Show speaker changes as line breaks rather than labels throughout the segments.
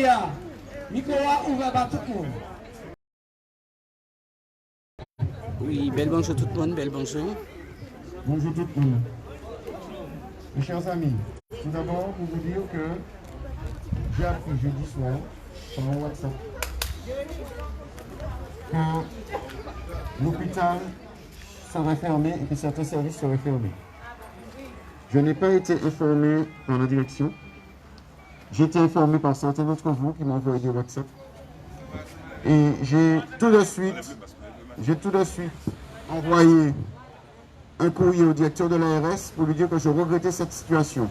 Maria, micro ouvert par tout le monde.
Oui, bel bonjour tout le monde, bel bonjour.
Bonjour tout le monde. Mes chers amis, tout d'abord pour vous dire que j'ai appris jeudi soir par un WhatsApp que l'hôpital serait fermé et que certains services seraient fermés. Je n'ai pas été informé par la direction. J'ai été informé par certains d'entre vous qui m'ont envoyé des WhatsApp. Et j'ai tout de suite envoyé un courrier au directeur de l'ARS pour lui dire que je regrettais cette situation.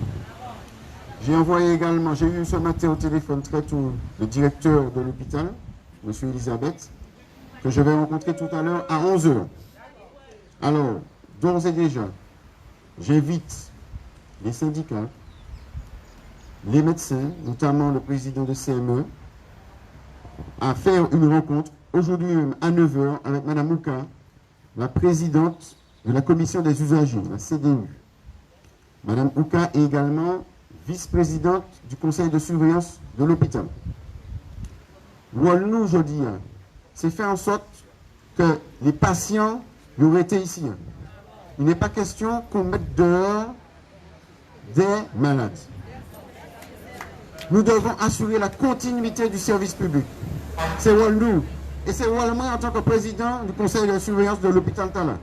J'ai envoyé également, j'ai eu ce matin au téléphone très tôt le directeur de l'hôpital, M. Elisabeth, que je vais rencontrer tout à l'heure à 11h. Alors, d'ores et déjà, j'invite les syndicats, les médecins, notamment le président de CME, à faire une rencontre aujourd'hui même à 9h avec Mme Ouka, la présidente de la commission des usagers, la CDU. Mme Ouka est également vice-présidente du conseil de surveillance de l'hôpital. Nous, aujourd'hui, c'est faire en sorte que les patients y auraient été ici. Il n'est pas question qu'on mette dehors des malades. Nous devons assurer la continuité du service public. C'est nous. Et c'est moi en tant que président du conseil de surveillance de l'hôpital Tala.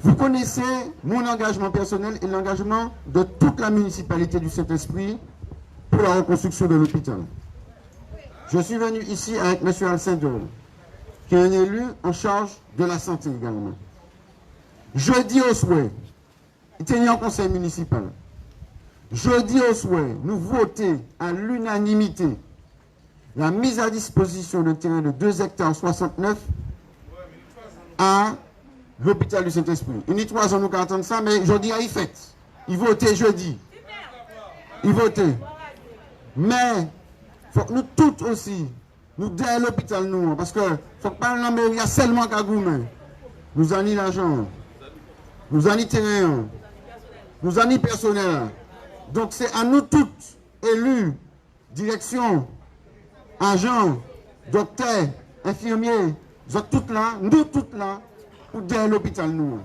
Vous connaissez mon engagement personnel et l'engagement de toute la municipalité du Saint-Esprit pour la reconstruction de l'hôpital. Je suis venu ici avec M. Alcindor, qui est un élu en charge de la santé également. Jeudi au soir, il était en conseil municipal. Jeudi au soir, nous votons à l'unanimité la mise à disposition d'un terrain de 2 hectares 69 à l'hôpital du Saint-Esprit. Il y a 3 ans, nous attendons ça, mais jeudi, il fait. Il votait jeudi. Il votait. Mais, il faut que nous tous aussi, nous derrière l'hôpital, nous, parce que faut pas la mairie, il y a seulement qu'à gouverner. Nous avons l'argent, nous avons le terrain, nous avons le personnel. Donc c'est à nous tous, élus, direction, agents, docteurs, infirmiers, nous toutes là, pour derrière l'hôpital, nous.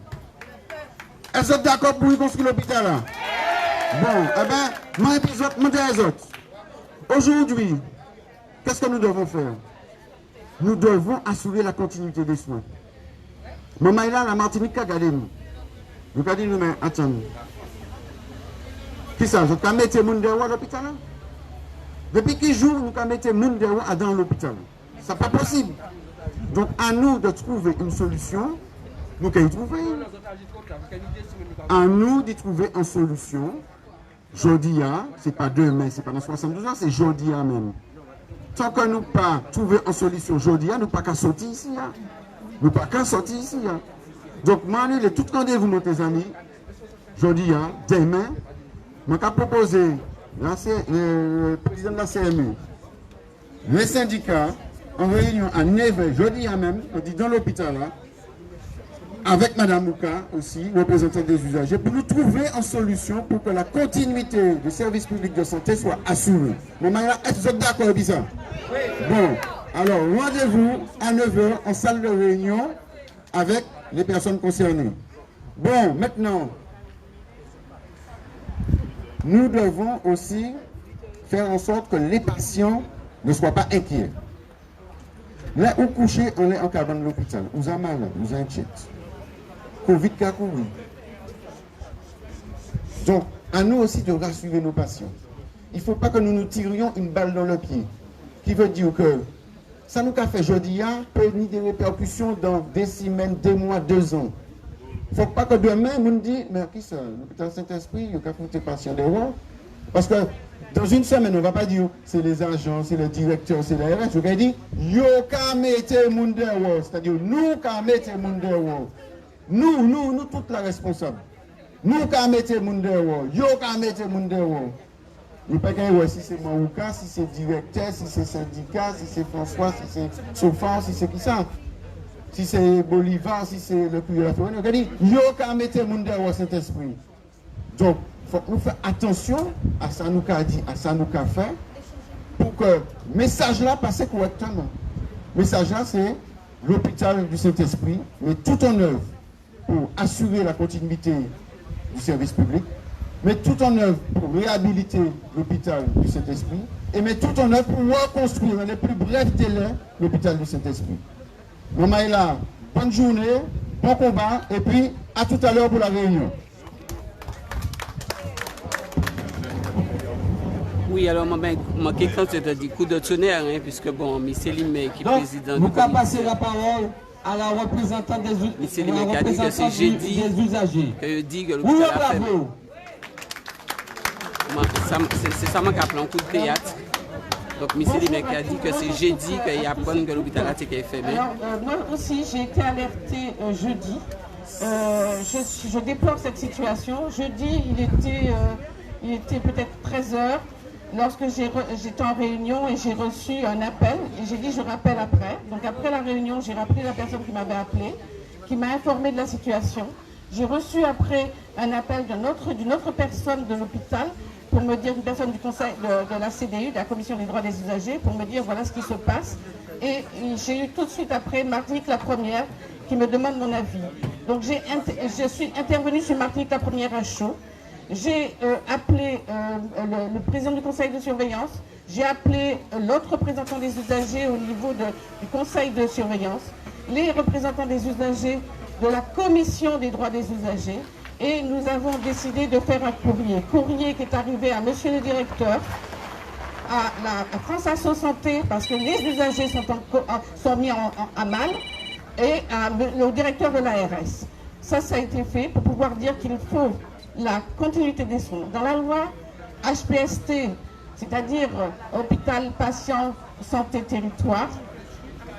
Est-ce que vous êtes d'accord pour construire l'hôpital là? Bon, eh bien, mon épisode, mon les autres. Aujourd'hui, qu'est-ce que nous devons faire? Nous devons assurer la continuité des soins. Maman est là, la Martinique a gardé nous. Nous avons dit, nous, mais attendez. Qui ça? Vous avez mis les gens dehors à l'hôpital? Depuis quel jour nous avons mis les gens dehors dans l'hôpital? Ce n'est pas possible. Donc, à nous de trouver une solution. Nous allons trouver. À nous de trouver une solution. Aujourd'hui, ce n'est pas demain, ce n'est pas dans 72 ans, c'est aujourd'hui même. Tant que nous pas trouver une solution aujourd'hui, nous ne pouvons pas sortir ici. Nous ne pouvons pas sortir ici. Donc, moi, je tout rendez-vous, mes amis. Aujourd'hui, demain, je vais proposer le président de la CME, les syndicats, en réunion à 9h, jeudi même, on dit dans l'hôpital, avec Mme Ouka aussi, représentante des usagers, pour nous trouver une solution pour que la continuité du service public de santé soit assurée. Mais maintenant, est-ce que vous êtes d'accord avec ça? Bon, alors rendez-vous à 9h en salle de réunion avec les personnes concernées. Bon, maintenant, nous devons aussi faire en sorte que les patients ne soient pas inquiets. Là où coucher, on est en cabane de l'hôpital. Vous avez mal, vous avez inquiète. Covid qui a couru. Donc, à nous aussi de rassurer nos patients. Il ne faut pas que nous nous tirions une balle dans le pied. Qui veut dire que ça nous a fait jeudi, peut ni des répercussions dans des semaines, 2 mois, 2 ans. Il ne faut pas que demain, on nous dise, mais qui ça? L'hôpital Saint-Esprit, il y a qu'à foutre les patients dehors. Parce que dans une semaine, on ne va pas dire, c'est les agents, c'est le directeur, c'est la RH. On va dire, yo qu'à mettre les gens dehors. C'est-à-dire, nous qu'à mettre les gens dehors. Nous, toute la responsable. Nous qu'à mettre les gens dehors. Yo qu'à mettre les gens dehors. Il n'y a pas qu'à si c'est Maouka, si c'est directeur, si c'est syndicat, si c'est François, si c'est Sofan, si c'est qui ça. Si c'est Bolivar, si c'est le puits de la forêt, on a dit, yo qu'à mettre les gens dehors Saint-Esprit. Donc, il faut que nous fassions attention à ça nous qu'a dit, à ça nous qu'a fait, pour que le message là passe correctement. Le message là, c'est l'hôpital du Saint-Esprit met tout en œuvre pour assurer la continuité du service public, met tout en œuvre pour réhabiliter l'hôpital du Saint-Esprit et met tout en œuvre pour reconstruire dans les plus brefs délais l'hôpital du Saint-Esprit. Maman est là, bonne journée, bon combat et puis à tout à l'heure pour la réunion.
Oui, alors, moi, quelqu'un te dit coup de tonnerre, hein, puisque bon, M. Limé, qui est président du
comité. Nous allons
comité.
passer la parole à la représentante des usagers.
M. Limé a dit que c'est jeudi que dit que l'hôpital a fait. C'est ça qui a appelé un coup de théâtre. Donc, M. Limé a dit que c'est jeudi qu'il apprend que l'hôpital a été fermé.
Alors, moi aussi, j'ai été alertée jeudi. Je déplore cette situation. Jeudi, il était peut-être 13h. Lorsque j'étais en réunion et j'ai reçu un appel, et j'ai dit je rappelle après. Donc après la réunion, j'ai rappelé la personne qui m'avait appelé, qui m'a informé de la situation. J'ai reçu après un appel d'une autre personne de l'hôpital pour me dire, une personne du conseil de la CDU, de la Commission des droits des usagers, pour me dire voilà ce qui se passe. Et j'ai eu tout de suite après Martinique la Première qui me demande mon avis. Donc je suis intervenue sur Martinique la Première à chaud. J'ai appelé le président du conseil de surveillance, j'ai appelé l'autre représentant des usagers au niveau du conseil de surveillance, les représentants des usagers de la commission des droits des usagers, et nous avons décidé de faire un courrier qui est arrivé à monsieur le directeur, à la France Asso Santé, parce que les usagers sont mis à mal, et au directeur de l'ARS. Ça a été fait pour pouvoir dire qu'il faut la continuité des soins. Dans la loi HPST, c'est-à-dire Hôpital Patient Santé Territoire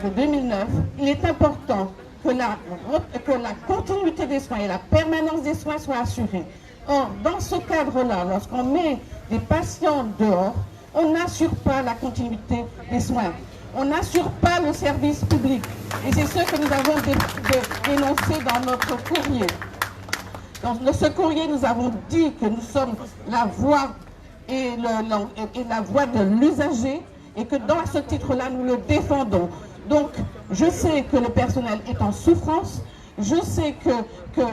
de 2009, il est important que la continuité des soins et la permanence des soins soient assurées. Or, dans ce cadre-là, lorsqu'on met des patients dehors, on n'assure pas la continuité des soins. On n'assure pas le service public. Et c'est ce que nous avons dénoncé dans notre courrier. Dans ce courrier, nous avons dit que nous sommes la voix et la voix de l'usager et que dans ce titre-là, nous le défendons. Donc, je sais que le personnel est en souffrance. Je sais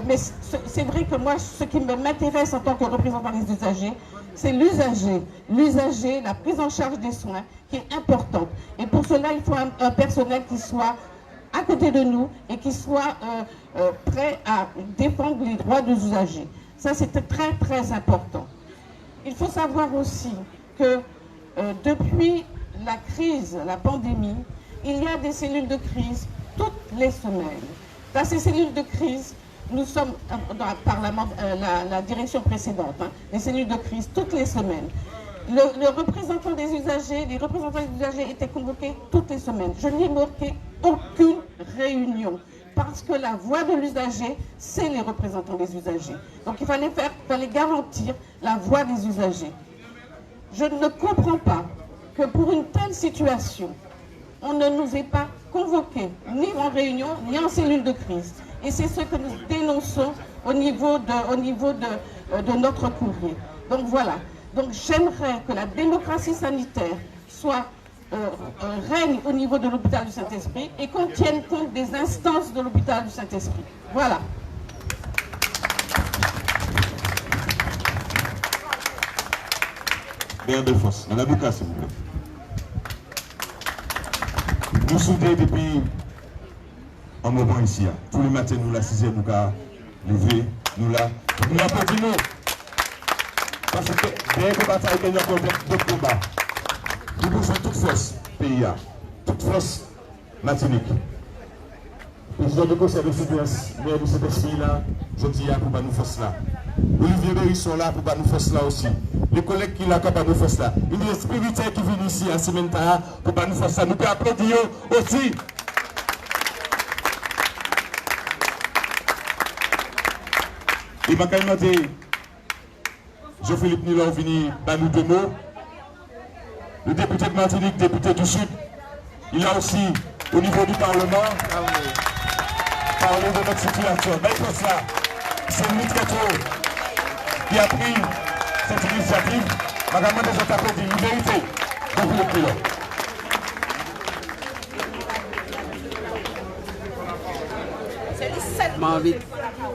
mais c'est vrai que moi, ce qui m'intéresse en tant que représentant des usagers, c'est l'usager, la prise en charge des soins qui est importante. Et pour cela, il faut un personnel qui soit à côté de nous et qui soit prêt à défendre les droits des usagers. Ça, c'était très, très important. Il faut savoir aussi que depuis la crise, la pandémie, il y a des cellules de crise toutes les semaines. Dans ces cellules de crise, nous sommes, par la direction précédente, les cellules de crise toutes les semaines. Le représentant des usagers, les représentants des usagers étaient convoqués toutes les semaines. Je n'ai manqué aucune réunion parce que la voix de l'usager, c'est les représentants des usagers. Donc il fallait garantir la voix des usagers. Je ne comprends pas que pour une telle situation, on ne nous ait pas convoqués, ni en réunion, ni en cellule de crise. Et c'est ce que nous dénonçons au niveau de notre courrier. Donc voilà. Donc j'aimerais que la démocratie sanitaire règne au niveau de l'hôpital du Saint-Esprit et qu'on tienne compte des instances de l'hôpital du Saint-Esprit. Voilà.
Bien de force. Madame Bouka, s'il vous plaît. Nous souhaitons depuis un moment ici. Tous les matins, nous la 6e, nous avons levé, nous applaudissons. Parce que dès que la bataille, il y a encore d'autres combats. Nous besoin de toute force, pays, toute force, Martinique. Président de conseil de surveillance, maire de cet esprit-là, je dis pour nous force là. Olivier Bérisson là pour nous force là aussi. Les collègues qui là pour nous force là. Il y a des spirituels qui viennent ici à Cimenta pour nous force là. Nous pouvons applaudir aussi. Il m'a demandé, Jean-Philippe Nilon venu par nous deux mots. Le député de Martinique, député du Sud, il a aussi, au niveau du Parlement, parlé de notre situation. Mais pour ça, c'est lui qui a pris cette initiative. Madame, des autres applaudis, une vérité.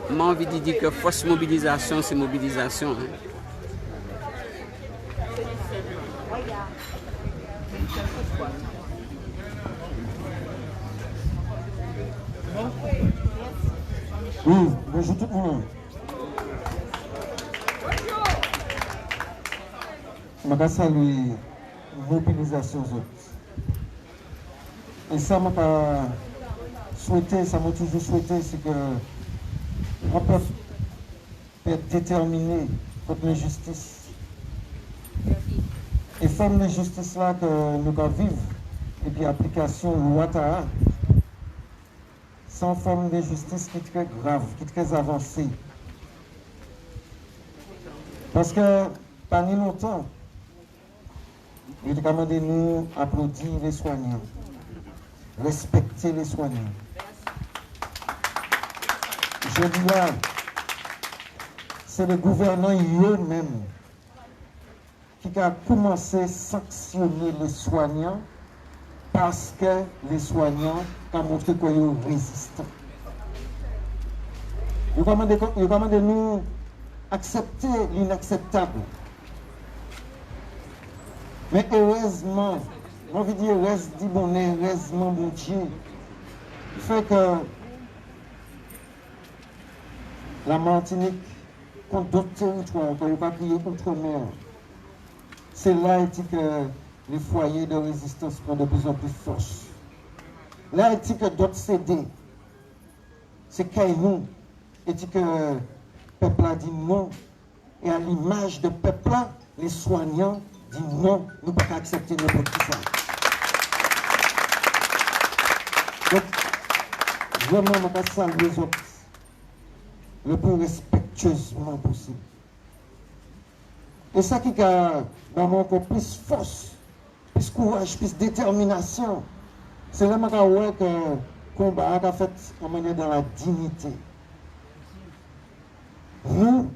J'ai envie de dire que force mobilisation, c'est mobilisation. Hein.
Oui, bonjour tout le monde. Je vais saluer la mobilisation. Et ça m'a souhaité, ça m'a toujours souhaité, c'est que on peut être déterminé contre l'injustice. Et forme de justice là que nous devons vivre, et puis application loi TAA, sans forme de justice qui est très grave, qui est très avancée. Parce que, pas ni longtemps, il est demandé de nous applaudir les soignants, respecter les soignants. Je dis là, c'est le gouvernant eux-mêmes qui a commencé à sanctionner les soignants parce que les soignants ont montré qu'ils sont résistants. Ils demandent de nous accepter l'inacceptable. Mais heureusement, on veut dire heureusement mon Dieu, fait que la Martinique, contre d'autres territoires, qu'on n'a pas crié outre-mer, c'est là que les foyers de résistance prennent de plus en plus force. Là, que d'autres cédés, c'est nous, et que le peuple a dit non, et à l'image de peuple, les soignants disent non, nous ne pouvons pas accepter n'importe qui ça. Donc, vraiment, je vais saluer les autres le plus respectueusement possible. Et ça qui a encore plus force, plus courage, plus détermination, c'est là que le combat a fait en manière dans la dignité. Nous,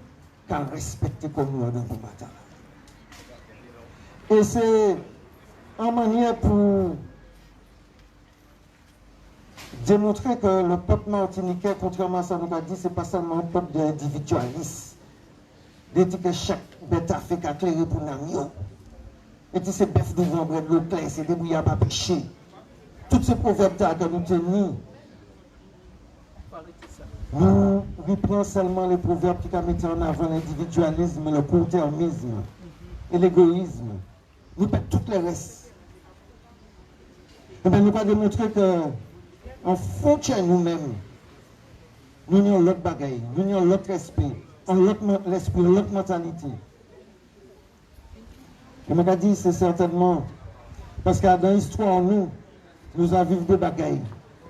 qu'à respecter comme nous dans le combat. Et c'est en manière pour démontrer que le peuple martiniquais, contrairement à ce que nous avons dit, ce n'est pas seulement un peuple d'individualistes. Il dit que chaque bête a fait qu'à clairer pour nous. Et dit c'est bœuf de vendre de l'eau claire, c'est des bouillards pas péché. Tous ces proverbes que nous tenons, nous reprenons seulement les proverbes qui mettent en avant l'individualisme, le court-termisme et l'égoïsme. Nous perdons tout le reste. Et bien, nous pas démontrer que en frontière nous-mêmes, nous avons l'autre bagaille, nous avons l'autre esprit, l'esprit, l'autre mentalité. Je me dis, c'est certainement parce que dans l'histoire, nous avons vécu des bagailles,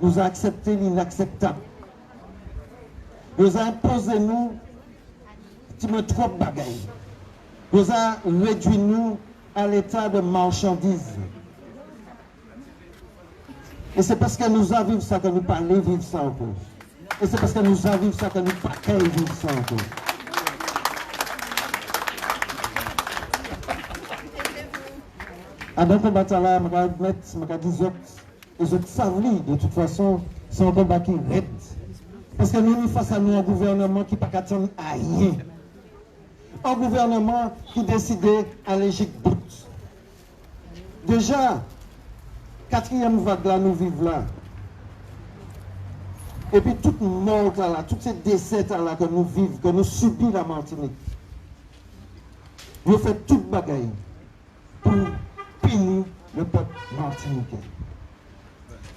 nous avons accepté l'inacceptable. Nous avons imposé nous, trop de bagailles. Nous avons réduit nous à l'état de marchandises. Et c'est parce que nous avons vécu ça que nous ne pouvons pas vivre ça encore. Et c'est parce que nous avons vécu ça que nous ne pouvons pas vivre ça encore. Dans le combat là, je vais dire les autres savent, de toute façon, c'est un combat qui est raide. Parce que nous, face à nous, un gouvernement qui n'a pas attendre à rien. Un gouvernement qui décide à l'échec bout. Déjà, quatrième vague là, nous vivons là. Et puis toute mort là, tous ces décès là que nous vivons, que nous subissons la Martinique. Nous faisons toute bagaille pour punir le peuple martiniquais.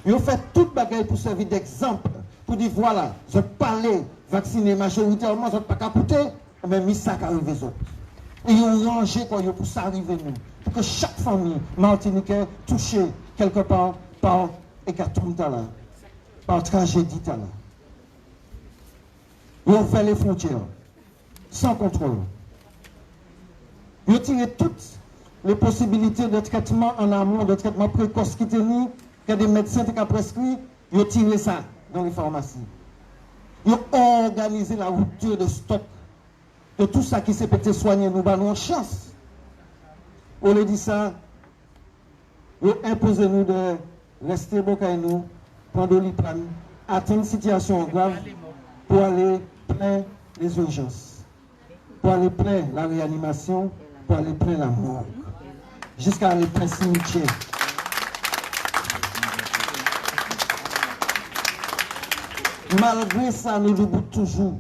Nous faisons toute bagaille pour servir d'exemple, pour dire voilà, je parlais vacciner majoritairement, je ne pas capoter, mais mis ça qui arrive aux autres. Et ils ont rangé pour ça arriver nous. Pour que chaque famille martiniquaise touchée quelque part par hécatombe, par tragédie. Ils ont fait les frontières, sans contrôle. Ils ont tiré toutes les possibilités de traitement en amont, de traitement précoce qui tenaient, que des médecins qui ont prescrit, ils ont tiré ça dans les pharmacies. Ils ont organisé la rupture de stock de tout ça qui s'est peut-être soigné, nous avons une chance. On le dit ça, Ils imposent nous de rester à nous, prendre les plans, attendre une situation grave pour aller plein les urgences, pour aller plein la réanimation, pour aller plein la mort, jusqu'à aller plein cimetière. Malgré ça, nous debout toujours.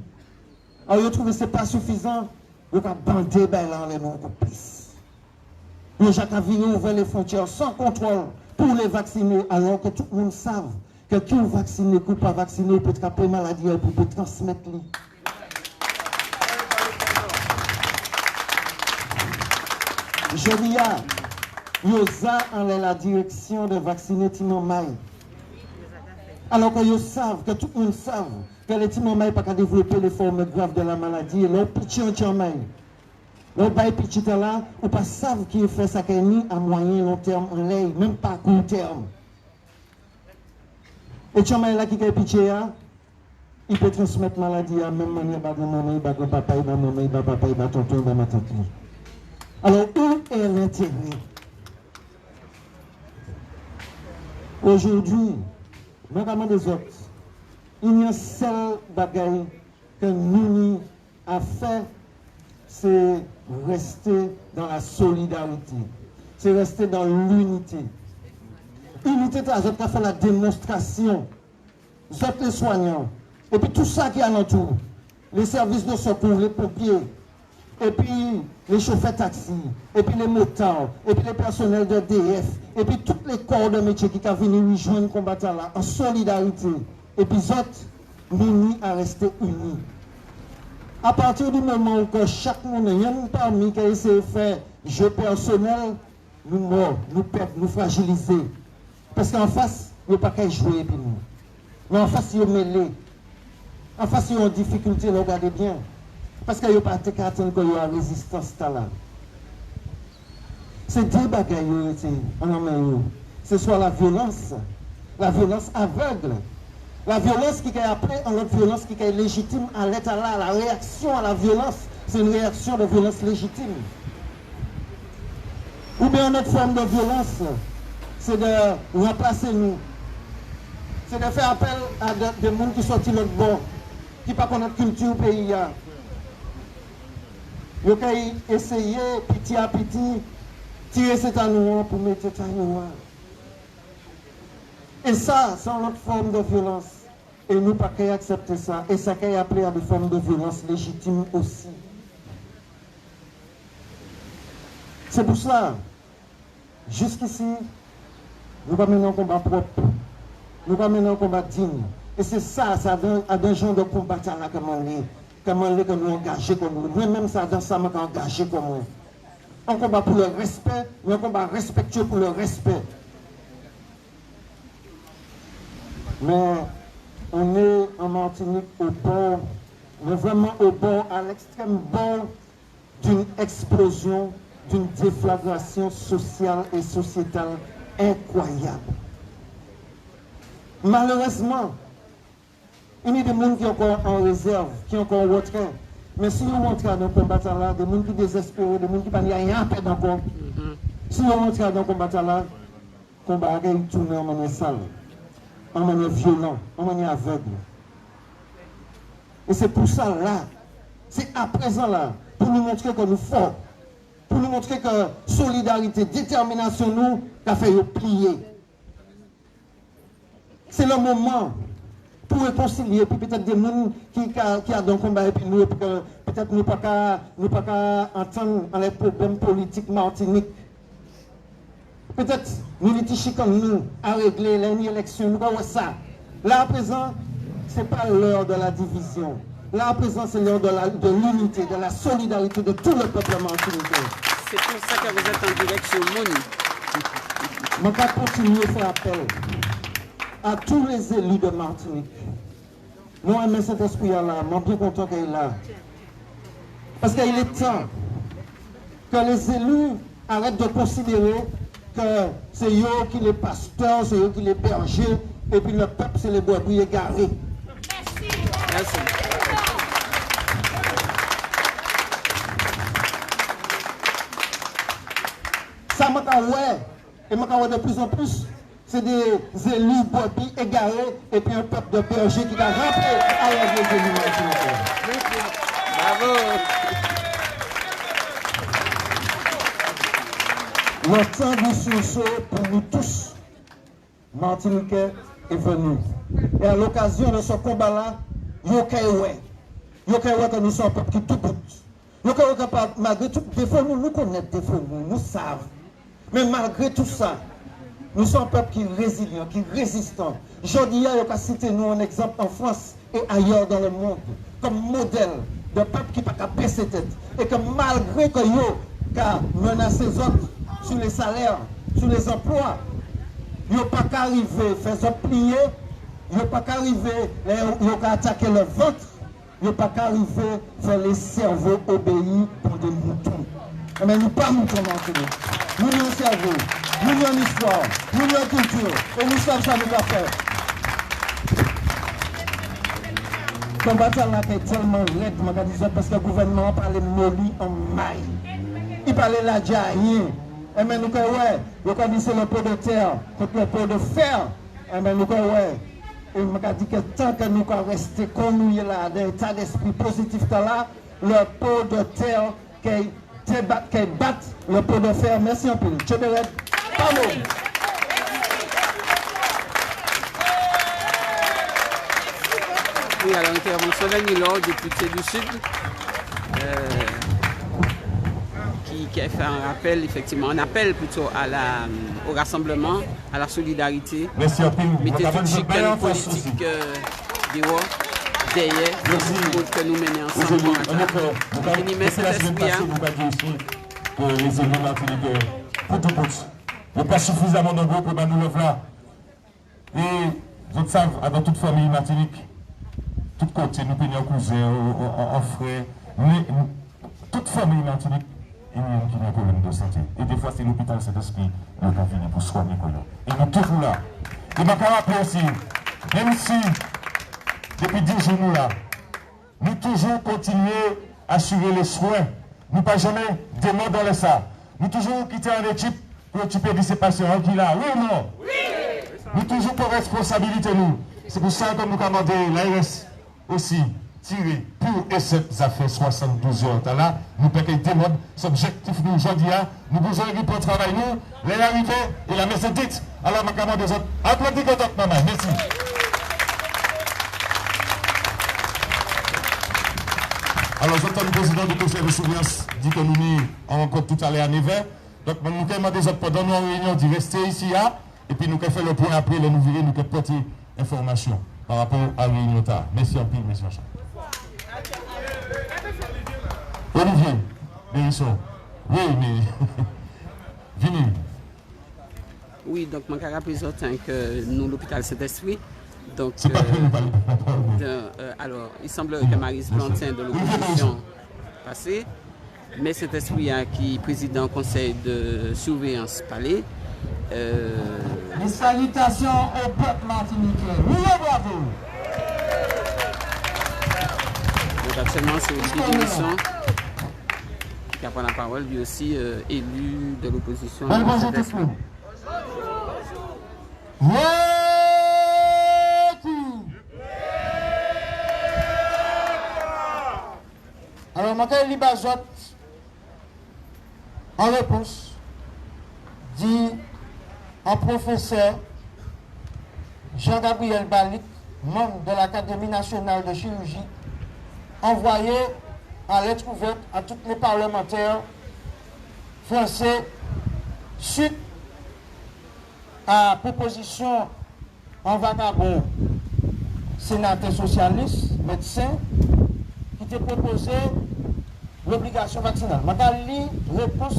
Alors, je trouve que ce n'est pas suffisant. Nous avons bandé les noms complices. Nous avons ouvert les frontières sans contrôle pour les vacciner, alors que tout le monde sait que qui est vacciné, qui n'est pas vacciné, peut attraper la maladie et peut transmettre. Je dis, il y a la direction de vacciner Timomai. Alors que ils savent, que tout le monde sait que les Timomai pas qu'à développer les formes graves de la maladie, et leur petit en Timomai. Leur bail petit là, ou pas savent qui fait ça ni à moyen long terme en l'air, même pas à court terme. Et Timomai là qui est petit, il peut transmettre la maladie à même manière, par maman, par papa, par maman, par papa, par tonton, par ma tante. Alors, où est l'intérêt? Aujourd'hui, notamment des autres, il y a un seul bagage que nous avons fait, c'est rester dans la solidarité, c'est rester dans l'unité. Unité, tu as fait la démonstration, vous êtes les soignants, et puis tout ça qui est alentour, les services de secours, les pompiers, et puis les chauffeurs taxi, et puis les motards, et puis les personnels de DF, et puis tous les corps de métier qui sont venus rejoindre le combattant là, en solidarité. Et puis autres, nous à rester unis. À partir du moment où chaque monde, il y a parmi qui a essayé de faire jeu personnel, nous morts, nous perdons, nous fragiliser. Parce qu'en face, il n'y a pas qu'à jouer puis nous. Mais en face, il y a mêlé. En face, il y a une difficulté, regardez bien. Parce qu'il n'y a pas de attendre qu'il y a une résistance là. C'est deux bagailles en main. Ce soit la violence aveugle, la violence qui est après, en autre violence qui est légitime à l'état là, la réaction à la violence, c'est une réaction de violence légitime. Ou bien une autre forme de violence, c'est de remplacer nous. C'est de faire appel à des gens qui sont de l'autre bord, qui ne connaissent pas notre culture pays. Ils ont essayé, petit à petit, tirer cet anou pour mettre cet anou. Et ça, c'est une autre forme de violence. Et nous, pas qu'à accepter ça. Et ça qu'à appeler à des formes de violence légitimes aussi. C'est pour ça, jusqu'ici, nous pas mener un combat propre. Nous pas mener un combat digne. Et c'est ça, à des gens de combat là comme on est. Comment on est que nous engager comme nous. Moi-même, ça dans ça, je engagé comme moi. Un combat pour le respect, mais un combat respectueux pour le respect. Mais on est en Martinique au bord, mais vraiment au bord, à l'extrême bord d'une explosion, d'une déflagration sociale et sociétale incroyable. Malheureusement, il y a des gens qui sont encore en réserve, qui sont encore en retrait. Mais si on rentre dans le combat là, des gens qui désespèrent, des gens qui ne rien à faire encore. Si on rentre dans le combat là, le combat va tourner en manière sale, en manière violente, en manière aveugle. Et c'est pour ça là, c'est à présent là, pour nous montrer que nous sommes forts, pour nous montrer que solidarité, détermination, nous, qu'a fait plier. C'est le moment pour réconcilier, puis peut-être des gens qui ont dans le combat, et puis nous, peut-être nous pas qu'à entendre les problèmes politiques Martinique. Peut-être nous litiger comme nous à régler les élections, nous voyons ça. Là à présent, ce n'est pas l'heure de la division. Là à présent, c'est l'heure de l'unité, de la solidarité de tout le peuple martiniquais.
C'est pour ça que vous êtes en direction Moni.
Je vais continuer à faire appel à tous les élus de Martinique. Moi, je cet esprit-là, je suis bien content qu'il est là. Parce qu'il est temps que les élus arrêtent de considérer que c'est eux qui les pasteurs, c'est eux qui les bergers, et puis le peuple, c'est les brebis égarés.
Merci.
Ça m'a dit, ouais, Et de plus en plus, c'est des élus brebis égarés et puis un peuple de bergers qui va rentrer à la des élus martiniquais.
Bravo.
Le temps du sursaut pour nous tous, Martiniquais, est venu. Et à l'occasion de ce combat-là, yo que nous sommes un peuple qui tout bout. Yo que malgré tout défaut, nous connaissons défaut, nous savons. Mais malgré tout ça, nous sommes un peuple qui est résilient, qui est résistant. Aujourd'hui, il y a cité nous un exemple en France et ailleurs dans le monde, comme modèle de peuple qui n'a pas baisser tête. Et que malgré que yo a menacé les autres sur les salaires, sur les emplois, yo pas qu'arriver à faire ça plier, yo pas qu'arriver à attaquer le ventre, yo pas qu'arriver à faire les cerveaux obéir pour des moutons. Mais nous pas moutons maintenant. Nous avons un cerveau, nous avons une histoire, nous avons une culture, et nous savons ça nous va faire. Le combat là est tellement raide, parce que le gouvernement parlait molly en maille. Il parlait là déjà rien. Et bien nous nous c'est le pot de terre contre le pot de fer. Et bien nous et m'a dit que tant que nous rester comme nous là, dans l'état d'esprit positif là, le pot de terre qui bat le pot de fer. Merci un peu.
Oui, alors intervention d'Anilor, député du Sud, qui a fait un rappel, effectivement, un appel plutôt au rassemblement, à la solidarité.
Merci à vous.
Mettez tout chicane politique derrière pour que nous menons ensemble. Mais cet esprit,
que les élus martiniquais, pour tout bout, il n'y a pas suffisamment de gros pour nous le là. Et vous savez, avec toute famille martinique, tout côté, nous peignons cousins, en frères, toute famille martinique, il y a un problème de santé. Et des fois, c'est l'hôpital Saint-Esprit qui a fini pour soigner. Et nous toujours là. Et je me rappelle aussi, même si, depuis 10 jours, nous là, nous toujours continuer à assurer les soins. Nous pas jamais demander dans le ça. Nous toujours quitter une équipe pour occuper de ces patients qui là. Oui ou non? Oui! Nous toujours pour responsabilité, nous. C'est pour ça que nous commandons l'ARS aussi tirer pour et cette affaire 72 heures là, nous payons des modes, cet objectif nous aujourd'hui, nous besoin de pour travail nous, les arrivés et la messe dite. Alors ma commande des autres, applaudis que d'autres maman, merci. Alors j'entends le président du conseil de surveillance dit que nous n'y encore tout à l'heure à 9h. Donc nous demandons des autres pendant nos réunions d'y rester ici et puis nous faire le point après, nous virer, nous porter information par rapport à la réunion. Merci en pile, monsieur Machin. Olivier, Bérisson. Oui, mais. Venez.
Oui, donc je me rappelle que nous, l'hôpital Saint-Esprit. Donc, alors, il semble que Maryse Plantin de l'opposition passée, mais Saint-Esprit qui est président du conseil de surveillance palais.
Les salutations au peuple martiniquais. Oui, bravo.
Donc actuellement, c'est Olivier Bérisson qui a pris la parole, lui aussi élu de l'opposition.
Bonjour tout le monde. Alors, Makaëli Bazot, en réponse, dit un professeur Jean-Gabriel Balic, membre de l'Académie nationale de chirurgie, envoyé en lettre ouverte à tous les parlementaires français suite à proposition en vagabond sénateur socialiste, médecin, qui t'a proposé l'obligation vaccinale. Magali réponse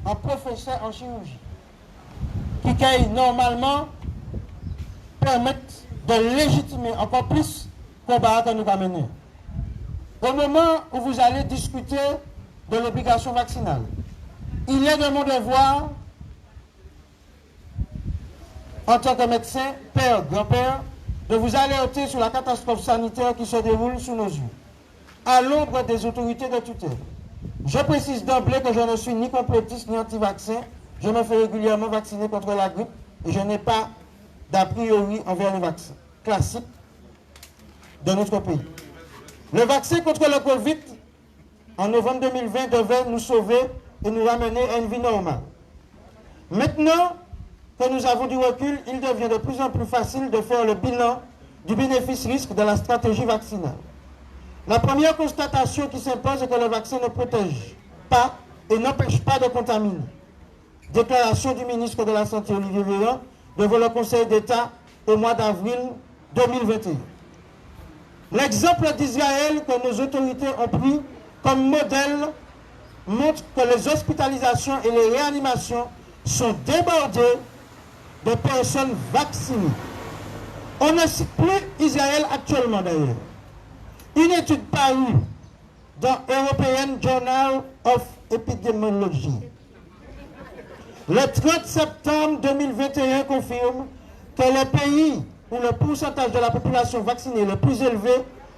en professeur en chirurgie, qui normalement permettent de légitimer encore plus le combat que nous allons mener. Au moment où vous allez discuter de l'obligation vaccinale, il est de mon devoir, en tant que médecin, père, grand-père, de vous alerter sur la catastrophe sanitaire qui se déroule sous nos yeux, à l'ombre des autorités de tutelle. Je précise d'emblée que je ne suis ni complotiste ni anti-vaccin, Je me fais régulièrement vacciner contre la grippe et je n'ai pas d'a priori envers le vaccin classique de notre pays. Le vaccin contre le Covid en novembre 2020 devait nous sauver et nous ramener à une vie normale. Maintenant que nous avons du recul, il devient de plus en plus facile de faire le bilan du bénéfice-risque de la stratégie vaccinale. La première constatation qui s'impose est que le vaccin ne protège pas et n'empêche pas de contaminer. Déclaration du ministre de la Santé Olivier Véran devant le Conseil d'État au mois d'avril 2021. L'exemple d'Israël que nos autorités ont pris comme modèle montre que les hospitalisations et les réanimations sont débordées de personnes vaccinées. On ne cite plus Israël actuellement d'ailleurs. Une étude parue dans European Journal of Epidemiology le 30 septembre 2021 confirme que les pays où le pourcentage de la population vaccinée le plus élevé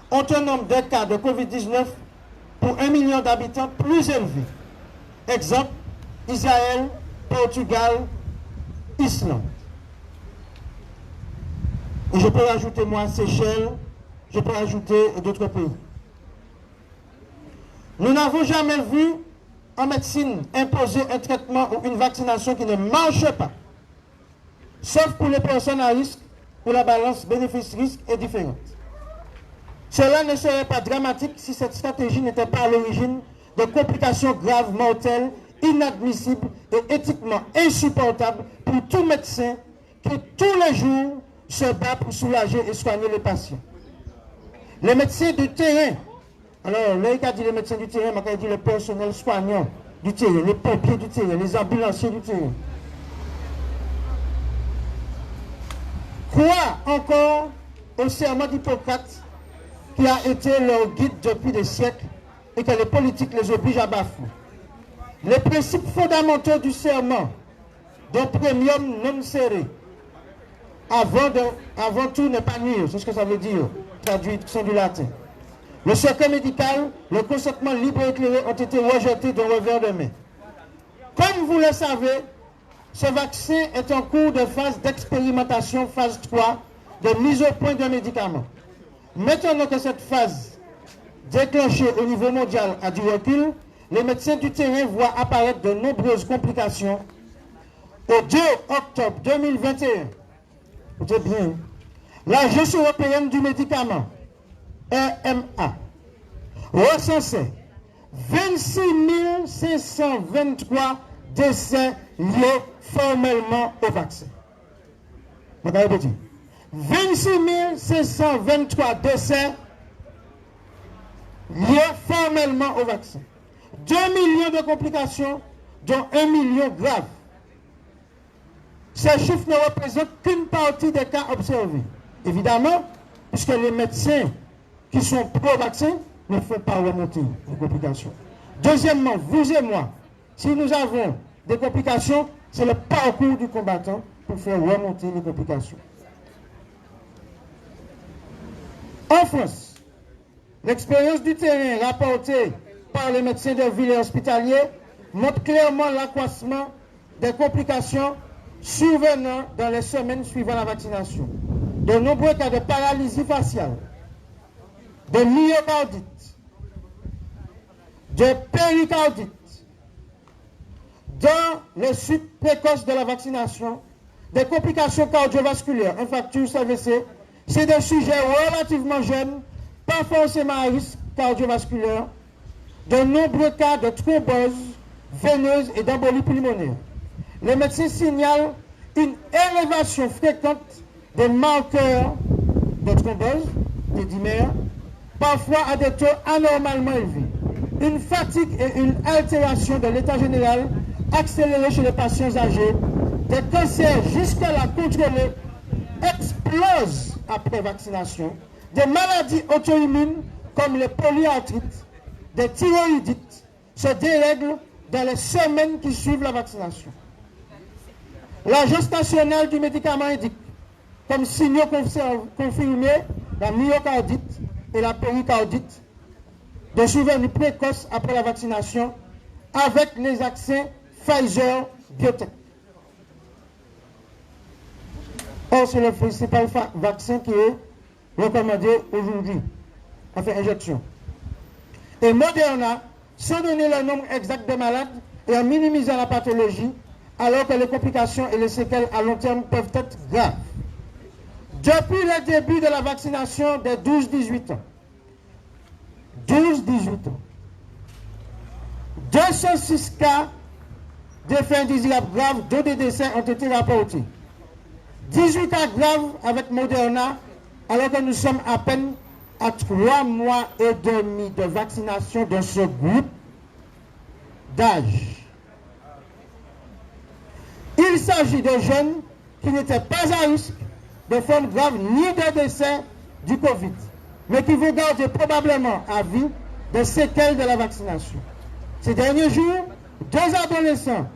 ont un nombre de cas de Covid-19 pour 1 million d'habitants plus élevé. Exemple, Israël, Portugal, Islande. Et je peux rajouter moi Seychelles, je peux rajouter d'autres pays. Nous n'avons jamais vu en médecine imposer un traitement ou une vaccination qui ne marche pas. Sauf pour les personnes à risque, où la balance bénéfice-risque est différente. Cela ne serait pas dramatique si cette stratégie n'était pas à l'origine de complications graves, mortelles, inadmissibles et éthiquement insupportables pour tout médecin qui tous les jours se bat pour soulager et soigner les patients. Les médecins du terrain, alors là il a dit les médecins du terrain, mais il a dit le personnel soignant du terrain, les pompiers du terrain, les ambulanciers du terrain. Croient encore au serment d'Hippocrate qui a été leur guide depuis des siècles et que les politiques les obligent à bafouer. Les principes fondamentaux du serment d'un premium non serré, avant tout ne pas nuire, c'est ce que ça veut dire, traduction du latin. Le secret médical, le consentement libre et éclairé ont été rejetés d'un revers de main. Comme vous le savez, ce vaccin est en cours de phase d'expérimentation, phase 3, de mise au point d'un médicament. Maintenant que cette phase déclenchée au niveau mondial a du recul, les médecins du terrain voient apparaître de nombreuses complications. Au 2 octobre 2021, écoutez bien, l'Agence européenne du médicament, EMA, recensait 26 523 décès liés formellement au vaccin. Je vais répéter. 26 523 décès liés formellement au vaccin. 2 millions de complications, dont 1 million graves. Ces chiffres ne représentent qu'une partie des cas observés. Évidemment, puisque les médecins qui sont pro-vaccin ne font pas remonter les complications. Deuxièmement, vous et moi, si nous avons des complications, c'est le parcours du combattant pour faire remonter les complications. En France, l'expérience du terrain rapportée par les médecins de ville et hospitaliers montre clairement l'accroissement des complications survenant dans les semaines suivant la vaccination. De nombreux cas de paralysie faciale, de myocardite, de péricardite, dans les suites précoces de la vaccination, des complications cardiovasculaires, infarctus, AVC, c'est des sujets relativement jeunes, pas forcément à risque cardiovasculaire, de nombreux cas de thrombose veineuse et d'embolie pulmonaire. Les médecins signalent une élévation fréquente des marqueurs de thrombose, des dimères, parfois à des taux anormalement élevés. Une fatigue et une altération de l'état général accélérée chez les patients âgés, des cancers jusqu'à-là contrôlés explosent après vaccination, des maladies auto-immunes comme les polyarthrites, des thyroïdites se dérèglent dans les semaines qui suivent la vaccination. L'Agence nationale du médicament indique comme signaux confirmés la myocardite et la péricardite, de survenue précoce après la vaccination avec les vaccins Pfizer
Biotech. Or, c'est le principal vaccin qui est recommandé aujourd'hui, enfin injection. Et Moderna, sans donner le nombre exact de malades et en minimisant la pathologie, alors que les complications et les séquelles à long terme peuvent être graves. Depuis le début de la vaccination des 12-18 ans, 12-18 ans, 206 cas d'effets indésirables graves, dont des décès ont été rapportés. 18 cas graves avec Moderna, alors que nous sommes à peine à 3 mois et demi de vaccination de ce groupe d'âge. Il s'agit de jeunes qui n'étaient pas à risque de forme grave ni de décès du Covid, mais qui vont garder probablement à vie des séquelles de la vaccination. Ces derniers jours, 2 adolescents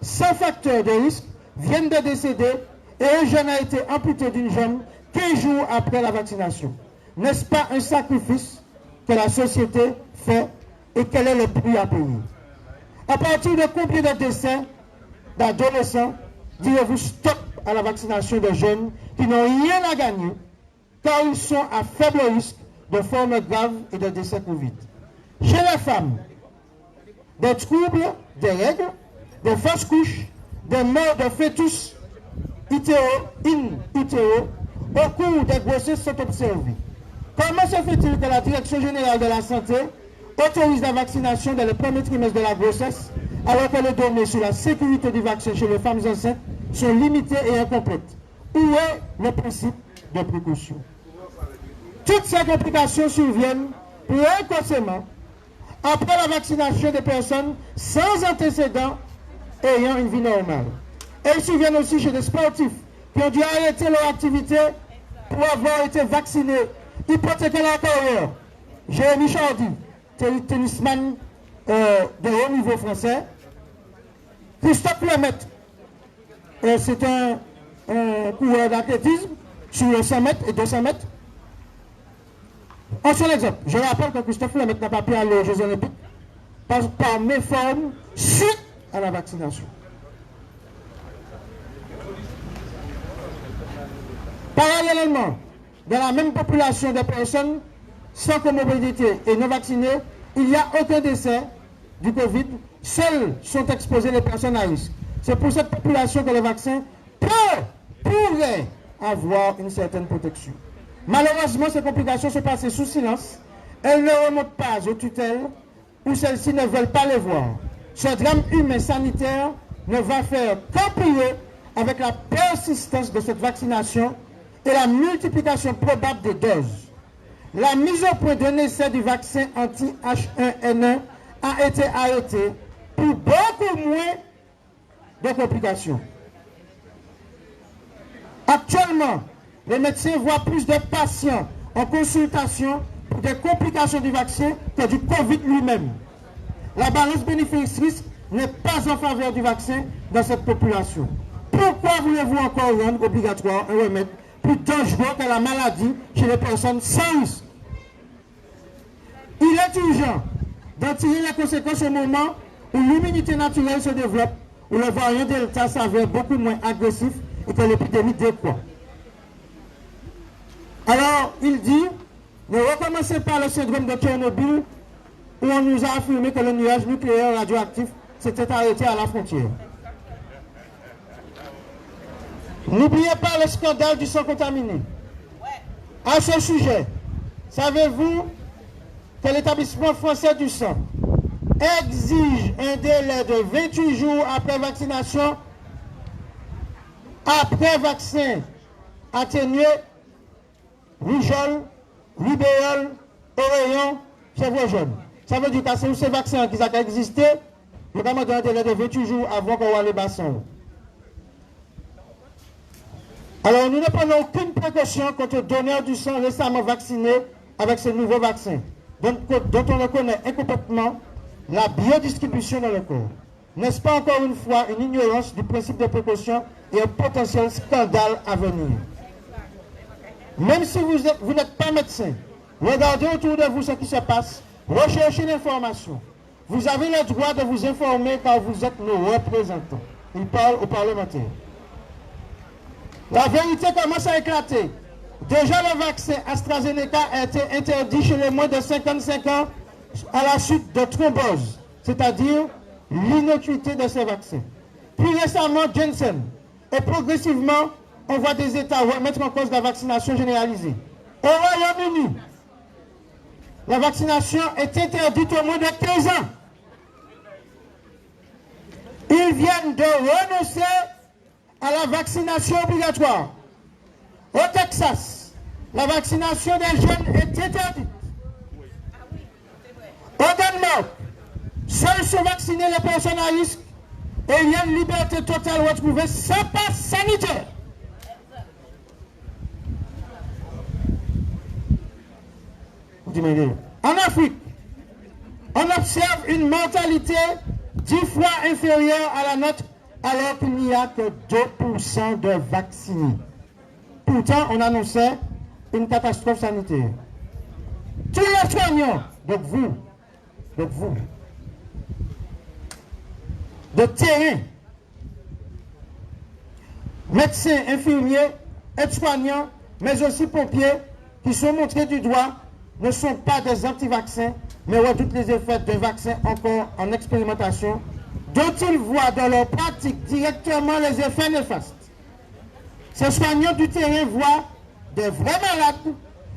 sans facteur de risque viennent de décéder et un jeune a été amputé d'une jambe 15 jours après la vaccination. N'est-ce pas un sacrifice que la société fait et quel est le prix à payer? À partir de combien de décès d'adolescents direz-vous stop à la vaccination de jeunes qui n'ont rien à gagner car ils sont à faible risque de formes graves et de décès Covid? Chez les femmes, des troubles, des règles, des fausses couches, des morts de fœtus in utero au cours des grossesses sont observées. Comment se fait-il que la Direction générale de la santé autorise la vaccination dans le premier trimestre de la grossesse alors que les données sur la sécurité du vaccin chez les femmes enceintes sont limitées et incomplètes? Où est le principe de précaution? Toutes ces complications surviennent précocement après la vaccination des personnes sans antécédents ayant une vie normale. Elles surviennent aussi chez des sportifs qui ont dû arrêter leur activité pour avoir été vaccinés, hypothéquer leur carrière. Jérémy Chardy, tennisman de haut niveau français. Christophe Lemaitre, c'est un coureur d'athlétisme sur le 100 mètres et 200 mètres. Un seul exemple, je rappelle que Christophe Lemaitre n'a pas pu aller aux Jeux Olympiques par méforme suite à la vaccination. Parallèlement, dans la même population de personnes sans comorbidité et non vaccinées, il n'y a aucun décès du Covid. Seules sont exposées les personnes à risque. C'est pour cette population que le vaccin pourrait avoir une certaine protection. Malheureusement, ces complications sont passées sous silence. Elles ne remontent pas aux tutelles ou celles-ci ne veulent pas les voir. Ce drame humain sanitaire ne va faire qu'empirer avec la persistance de cette vaccination et la multiplication probable des doses. La mise au point d'un essai du vaccin anti-H1N1 a été arrêtée pour beaucoup moins de complications. Actuellement, les médecins voient plus de patients en consultation pour des complications du vaccin que du Covid lui-même. La balance bénéfice-risque n'est pas en faveur du vaccin dans cette population. Pourquoi voulez-vous encore rendre obligatoire un remède plus dangereux que la maladie chez les personnes sans risque? Il est urgent d'en tirer les conséquences au moment où l'immunité naturelle se développe, où le variant Delta s'avère beaucoup moins agressif et que l'épidémie décroît. Alors, il dit, ne recommencez pas le syndrome de Tchernobyl où on nous a affirmé que le nuage nucléaire radioactif s'était arrêté à la frontière. N'oubliez pas le scandale du sang contaminé. À ce sujet, savez-vous que l'établissement français du sang exige un délai de 28 jours après vaccination, après vaccin atténué, rougeole, rubéole, oreillon, chèvre jaune. Ça veut dire que c'est ces vaccins qui ont existé, nous avons un délai de 28 jours avant qu'on voit les bassins. Alors, nous ne prenons aucune précaution contre les donneurs du sang récemment vaccinés avec ce nouveau vaccin, dont on reconnaît incomplètement la biodistribution dans le corps. N'est-ce pas encore une fois une ignorance du principe de précaution et un potentiel scandale à venir? Même si vous n'êtes pas médecin, regardez autour de vous ce qui se passe, recherchez l'information. Vous avez le droit de vous informer car vous êtes nos représentants. il parle aux parlementaires. La vérité commence à éclater. Déjà, le vaccin AstraZeneca a été interdit chez les moins de 55 ans à la suite de thrombose, c'est-à-dire l'innocuité de ces vaccins. Puis récemment, Janssen. Et progressivement, on voit des États remettre en cause la vaccination généralisée. Au Royaume-Uni, la vaccination est interdite au moins de 15 ans. Ils viennent de renoncer à la vaccination obligatoire. Au Texas, la vaccination des jeunes est interdite. Au Danemark, seuls sont vaccinés les personnes à risque et il y a une liberté totale retrouvée sans passe sanitaire. En Afrique, on observe une mortalité 10 fois inférieure à la nôtre alors qu'il n'y a que 2% de vaccinés. Pourtant, on annonçait une catastrophe sanitaire. Tous les soignants, donc vous, de terrain, médecins, infirmiers, aides-soignants, mais aussi pompiers, qui sont montrés du doigt, ne sont pas des anti-vaccins, mais redoutent les effets de vaccins encore en expérimentation, dont ils voient dans leur pratique directement les effets néfastes. Ces soignants du terrain voient des vrais malades.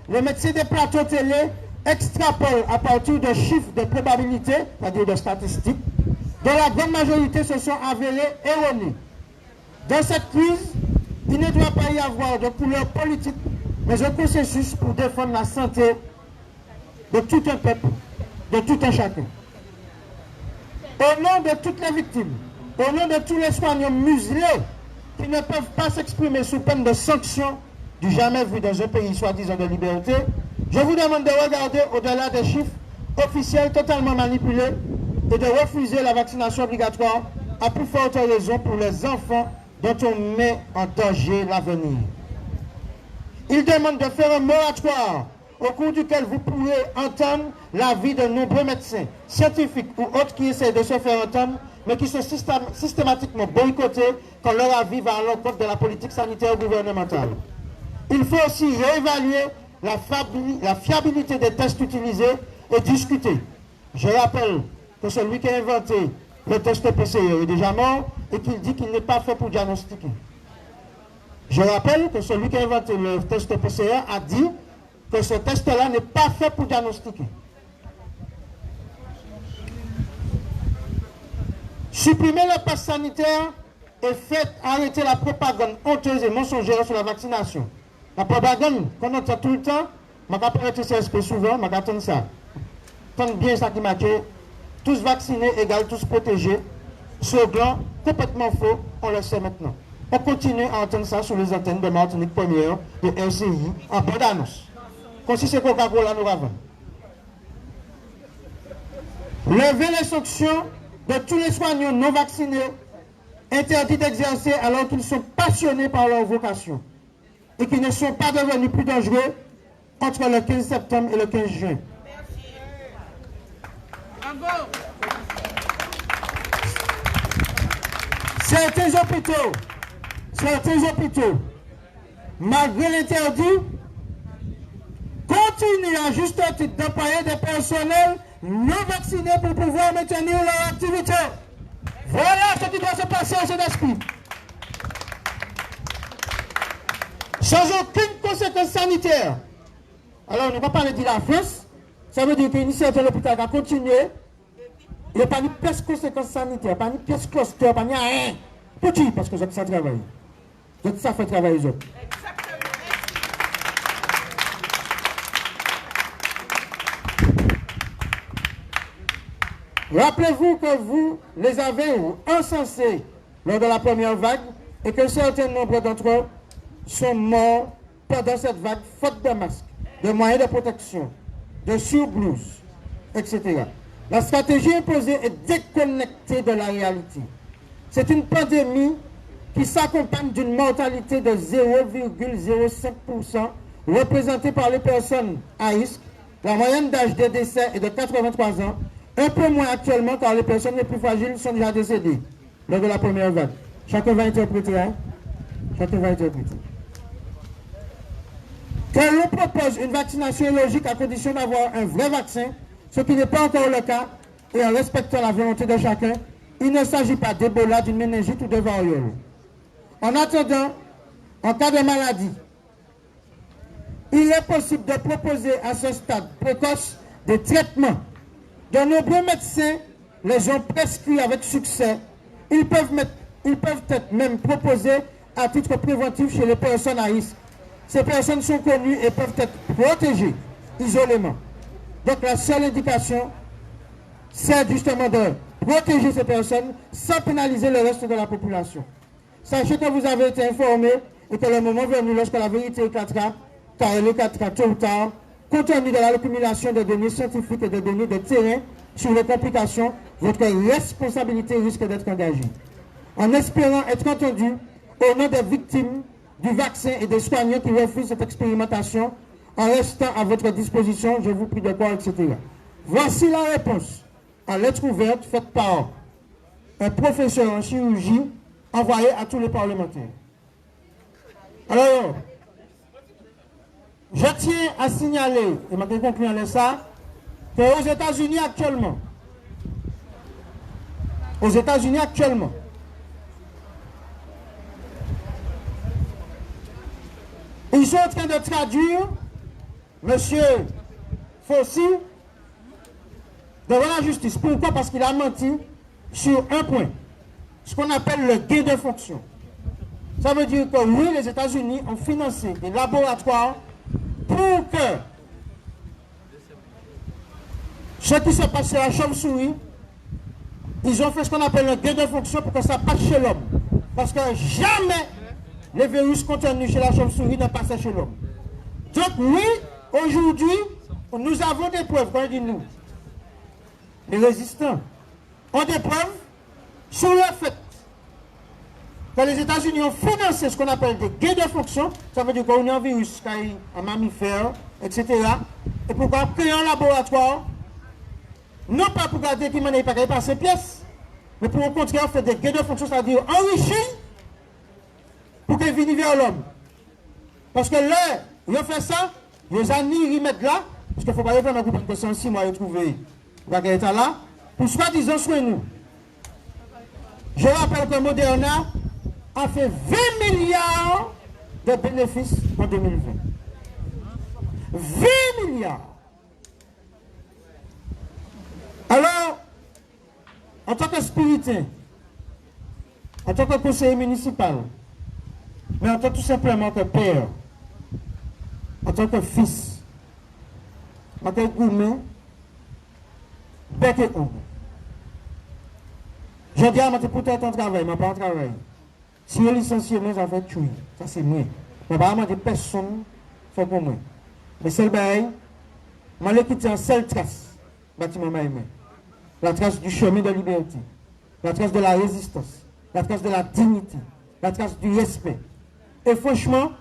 Les médecins des plateaux télé extrapolent à partir de chiffres de probabilité, c'est-à-dire de statistiques, dont la grande majorité se sont avérés erronés. Dans cette crise, il ne doit pas y avoir de couleur politique, mais un consensus pour défendre la santé de tout un peuple, de tout un chacun. Au nom de toutes les victimes, au nom de tous les soignants muselés qui ne peuvent pas s'exprimer sous peine de sanctions du jamais vu dans un pays soi-disant de liberté, je vous demande de regarder au-delà des chiffres officiels totalement manipulés et de refuser la vaccination obligatoire à plus forte raison pour les enfants dont on met en danger l'avenir. Il demande de faire un moratoire au cours duquel vous pourrez entendre l'avis de nombreux médecins, scientifiques ou autres qui essaient de se faire entendre, mais qui sont systématiquement boycottés quand leur avis va à l'encontre de la politique sanitaire gouvernementale. Il faut aussi réévaluer la fiabilité des tests utilisés et discuter. Je rappelle que celui qui a inventé le test PCR est déjà mort et qu'il dit qu'il n'est pas fait pour diagnostiquer. Je rappelle que celui qui a inventé le test PCR a dit que ce test-là n'est pas fait pour diagnostiquer. Supprimer le pass sanitaire et faites arrêter la propagande honteuse et mensongère sur la vaccination. La propagande qu'on entend tout le temps, je vais répéter CSP souvent, je vais attendre ça. Tente bien ça qui m'a dit, tous vaccinés égale tous protégés. Slogan complètement faux, on le sait maintenant. On continue à entendre ça sur les antennes de Martinique Première, de RCI, en bande annonce. Comme si c'est Coca-Cola nous ravent. Lever les sanctions de tous les soignants non vaccinés, interdits d'exercer alors qu'ils sont passionnés par leur vocation et qui ne sont pas devenus plus dangereux entre le 15 septembre et le 15 juin. Certains hôpitaux, malgré l'interdit, continuent à juste titre d'employer des personnels non vaccinés pour pouvoir maintenir leur activité. Voilà ce qui doit se passer à cet esprit. Sans aucune conséquence sanitaire. Alors, on ne va pas parler de la France. Ça veut dire qu'une certaine hôpital va continuer. Il n'y a pas de pièce conséquence sanitaire, pas de pièce cluster, pas de rien. Petit, parce que ça travaille. Ça fait travailler les autres. Rappelez-vous que vous les avez encensés lors de la première vague et que certains nombre d'entre eux sont morts pendant cette vague faute de masques, de moyens de protection, de surblouses, etc. La stratégie imposée est déconnectée de la réalité. C'est une pandémie qui s'accompagne d'une mortalité de 0,05% représentée par les personnes à risque. La moyenne d'âge des décès est de 83 ans, un peu moins actuellement car les personnes les plus fragiles sont déjà décédées. lors de la première vague. Chacun va interpréter, hein? Chacun va interpréter. Quand l'on propose une vaccination logique à condition d'avoir un vrai vaccin, ce qui n'est pas encore le cas, et en respectant la volonté de chacun, il ne s'agit pas d'Ebola, d'une méningite ou de variole. En attendant, en cas de maladie, il est possible de proposer à ce stade précoce des traitements. De nombreux médecins les ont prescrits avec succès. Ils peuvent être même proposés à titre préventif chez les personnes à risque. Ces personnes sont connues et peuvent être protégées isolément. Donc la seule indication, c'est justement de protéger ces personnes sans pénaliser le reste de la population. Sachez que vous avez été informés et que le moment venu, lorsque la vérité éclatera, car elle éclatera tôt ou tard, compte tenu de l'accumulation de données scientifiques et de données de terrain sur les complications, votre responsabilité risque d'être engagée. En espérant être entendu au nom des victimes du vaccin et des soignants qui refusent cette expérimentation, en restant à votre disposition, je vous prie de quoi, etc. Voici la réponse à lettre ouverte faite par un professeur en chirurgie envoyé à tous les parlementaires. Alors, je tiens à signaler, et je vais conclure avec ça, qu'aux États-Unis actuellement, ils sont en train de traduire M. Fauci devant la justice. Pourquoi? Parce qu'il a menti sur un point, ce qu'on appelle le gain de fonction. Ça veut dire que oui, les États-Unis ont financé des laboratoires pour que ce qui se passe chez la chauve-souris, ils ont fait ce qu'on appelle un gain de fonction pour que ça passe chez l'homme. Parce que jamais les virus contenus chez la chauve-souris ne passent chez l'homme. Donc oui, aujourd'hui, nous avons des preuves, quand on dit nous, les résistants ont des preuves sur le fait que les États-Unis ont financé ce qu'on appelle des gains de fonction. Ça veut dire qu'on a un virus, un mammifère, etc. Et pourquoi créer un laboratoire, non pas pour garder qui ne pas par ses pièces, mais pour au contraire faire des gains de fonction, c'est-à-dire enrichir pour qu'ils viennent vers l'homme. Parce que là, ils ont fait ça, ils ont remettre là, parce qu'il ne faut pas y faire un groupe de 106 mois à trouver là, pour soi-disant soigner nous. Je rappelle que Moderna a fait 20 milliards de bénéfices en 2020. 20 milliards. Alors, en tant que spiritain, en tant que conseiller municipal, mais en tant tout simplement que père, en tant que fils, en tant que gourmet, bec et ongle. Je dis à moi, peut-être un travail, mais pas un travail. Si je licencié, moi, ça fait tuer. Ça, c'est moi. Mais pas de personne fait pour moi. Mais c'est le bail, je vais quitter en seule trace, bâtiment Maïmé. La trace du chemin de liberté, la trace de la résistance, la trace de la dignité, la trace du respect. Et franchement,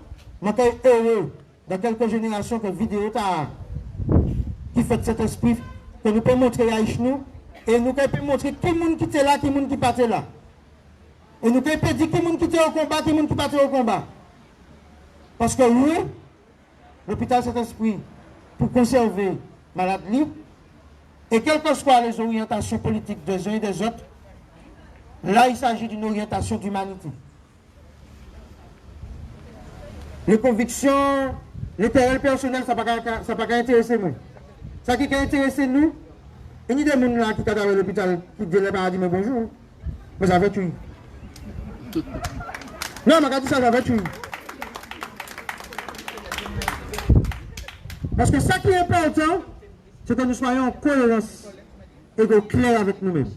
je suis heureux dans quelques générations que vidéo qui fait cet esprit, que nous pouvons montrer à nous, et nous pouvons montrer qui est qui était là, qui est qui pas là. Et nous pouvons dire qui est qui était au combat, qui est qui pas au combat. Parce que oui, l'hôpital Saint-Esprit, pour conserver malades libres, et quelles que soient les orientations politiques des uns et des autres, là il s'agit d'une orientation d'humanité. Les convictions, l'intérêt personnel, ça ne va pas intéresser nous. Ça qui a intéressé nous, il y a des gens là qui sont dans l'hôpital qui disent les paradis, mais bonjour, mais ça va tuer. Non, mais quand ça va tuer. Parce que ça qui est important, c'est que nous soyons en cohérence et clair avec nous-mêmes.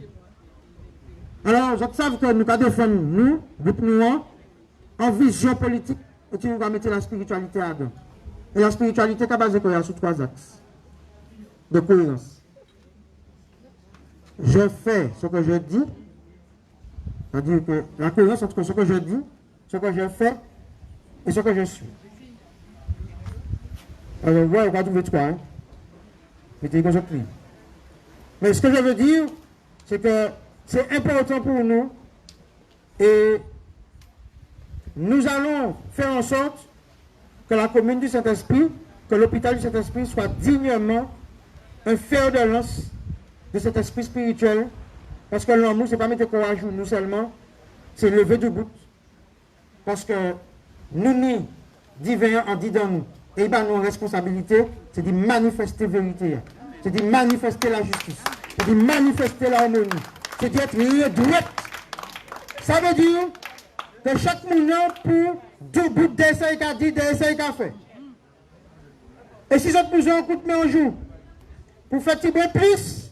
Alors, je sais que nous devons défendre nous, groupe nous, en vision politique, et tu vas mettre la spiritualité à dedans. Et la spiritualité est basée sur 3 axes de cohérence. Je fais ce que je dis, c'est-à-dire que la cohérence entre ce que je dis, ce que je fais et ce que je suis. Alors, voilà, on va trouver 3. Hein. Mais ce que je veux dire, c'est que c'est important pour nous Et nous allons faire en sorte que la commune du Saint-Esprit, que l'hôpital du Saint-Esprit soit dignement un fer de lance de cet esprit spirituel. Parce que l'amour, ce n'est pas mettre courage nous seulement, c'est lever debout. Parce que nous, ni divins en dit dans nous, et bien nos responsabilités, c'est de manifester la vérité, c'est de manifester la justice, c'est de manifester l'harmonie, c'est d'être droit. Ça veut dire que chaque moment pour deux bouts d'essai qu'a dit, d'essai qu'a fait. Et si vous besoin un coup de main un jour, pour faire tirer plus,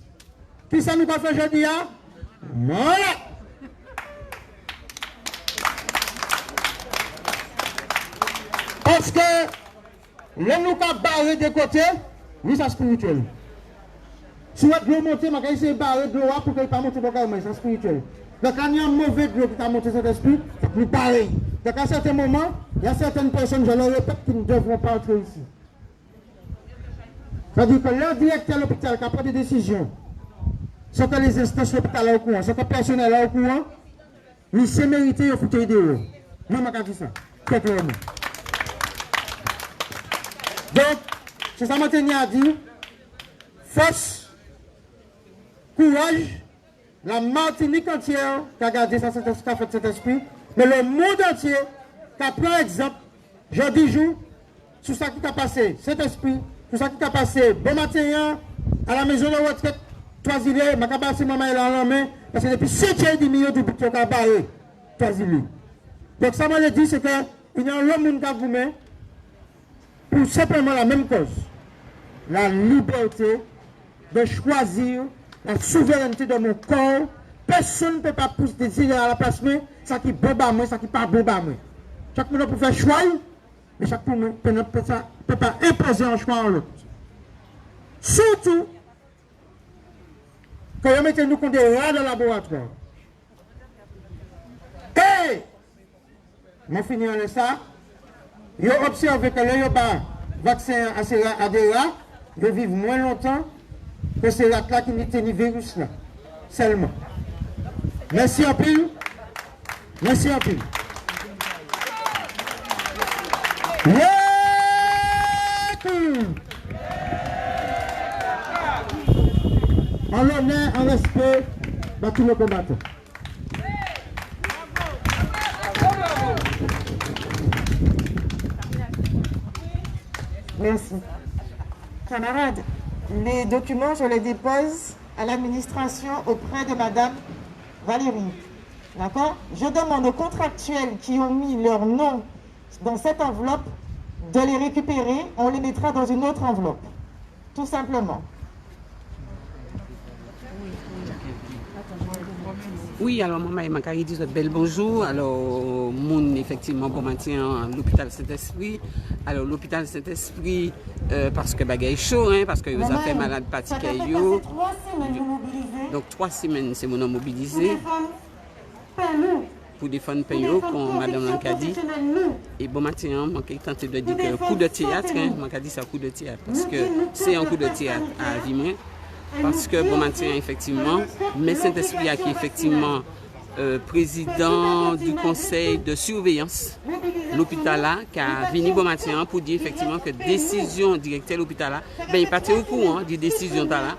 qui ça nous va faire jeudi, hein? Voilà. Parce que le nous avons barré de côté, oui, c'est spirituel. Si vous avez monté, je vais essayer de barrer de l'eau pour qu'il ne pas monter pour le c'est spirituel. Donc, quand il y a un mauvais de l'eau qui a monté cet esprit, nous pareil. Donc, à certains moments, il y a certaines personnes, je le répète, qui ne devront pas entrer ici. C'est-à-dire que le directeur de l'hôpital qui a pris des décisions, sans que les instances de l'hôpital soient au courant, sans que le personnel soit au courant, il s'est mérité de foutre des euros. Moi, je vais dire ça, très clairement. Donc, c'est ça que je à dire. Force, courage, la Martinique entière qui a gardé ça, qui a fait cet esprit, mais le monde entier qui a pris exemple, jeudi jour, sur ça qui a passé, cet esprit, sur ça qui a passé, bon matin, à la maison de retraite, Toisilé, je vais passer maman et la main, parce que depuis 7 millions de bouteilles qui ont barré, Toisilé. Donc, ça m'a dit, c'est qu'il y a un homme qui a goûté pour simplement la même cause, la liberté de choisir la souveraineté de mon corps. Personne ne peut pas décider à la place de ça qui est bon à moi, ça qui n'est pas bon à moi. Chaque monde peut faire choix, mais chaque monde ne peut pas imposer un choix à l'autre. Surtout, quand vous mettez nous contre des rats de laboratoire. Et, je finis avec ça. Ils ont observé que le vaccin à des rats, ils vivent moins longtemps que ces rats-là qui n'étaient ni virus là. Seulement. Merci en pile. Merci en pile. En l'honneur, en respect de tous nos combattants.
Merci. Camarades, les documents, je les dépose à l'administration auprès de Madame Valérie. D'accord? Je demande aux contractuels qui ont mis leur nom dans cette enveloppe de les récupérer. On les mettra dans une autre enveloppe. Tout simplement.
Oui, alors maman et Makari disent bel bonjour. Alors, mon effectivement, bon matin, l'hôpital Saint-Esprit. Alors, l'hôpital Saint-Esprit, parce que bagay chaud, hein, parce que vous avez fait malade patiqué. Donc, 3 semaines, c'est mon nom mobilisé. Pour défendre Payo, comme Madame Lankadi. Et bon matin, je tenté de dire que coup de théâtre, hein, Makadi c'est un coup de théâtre, parce que c'est un coup de théâtre à Avimé. Parce que bon matin, effectivement, mais Saint-Esprit qui est effectivement président du conseil de surveillance l'hôpital là, qui a venu bon matin pour dire effectivement que décision directeur de l'hôpital là, ben il partait au courant des décisions là,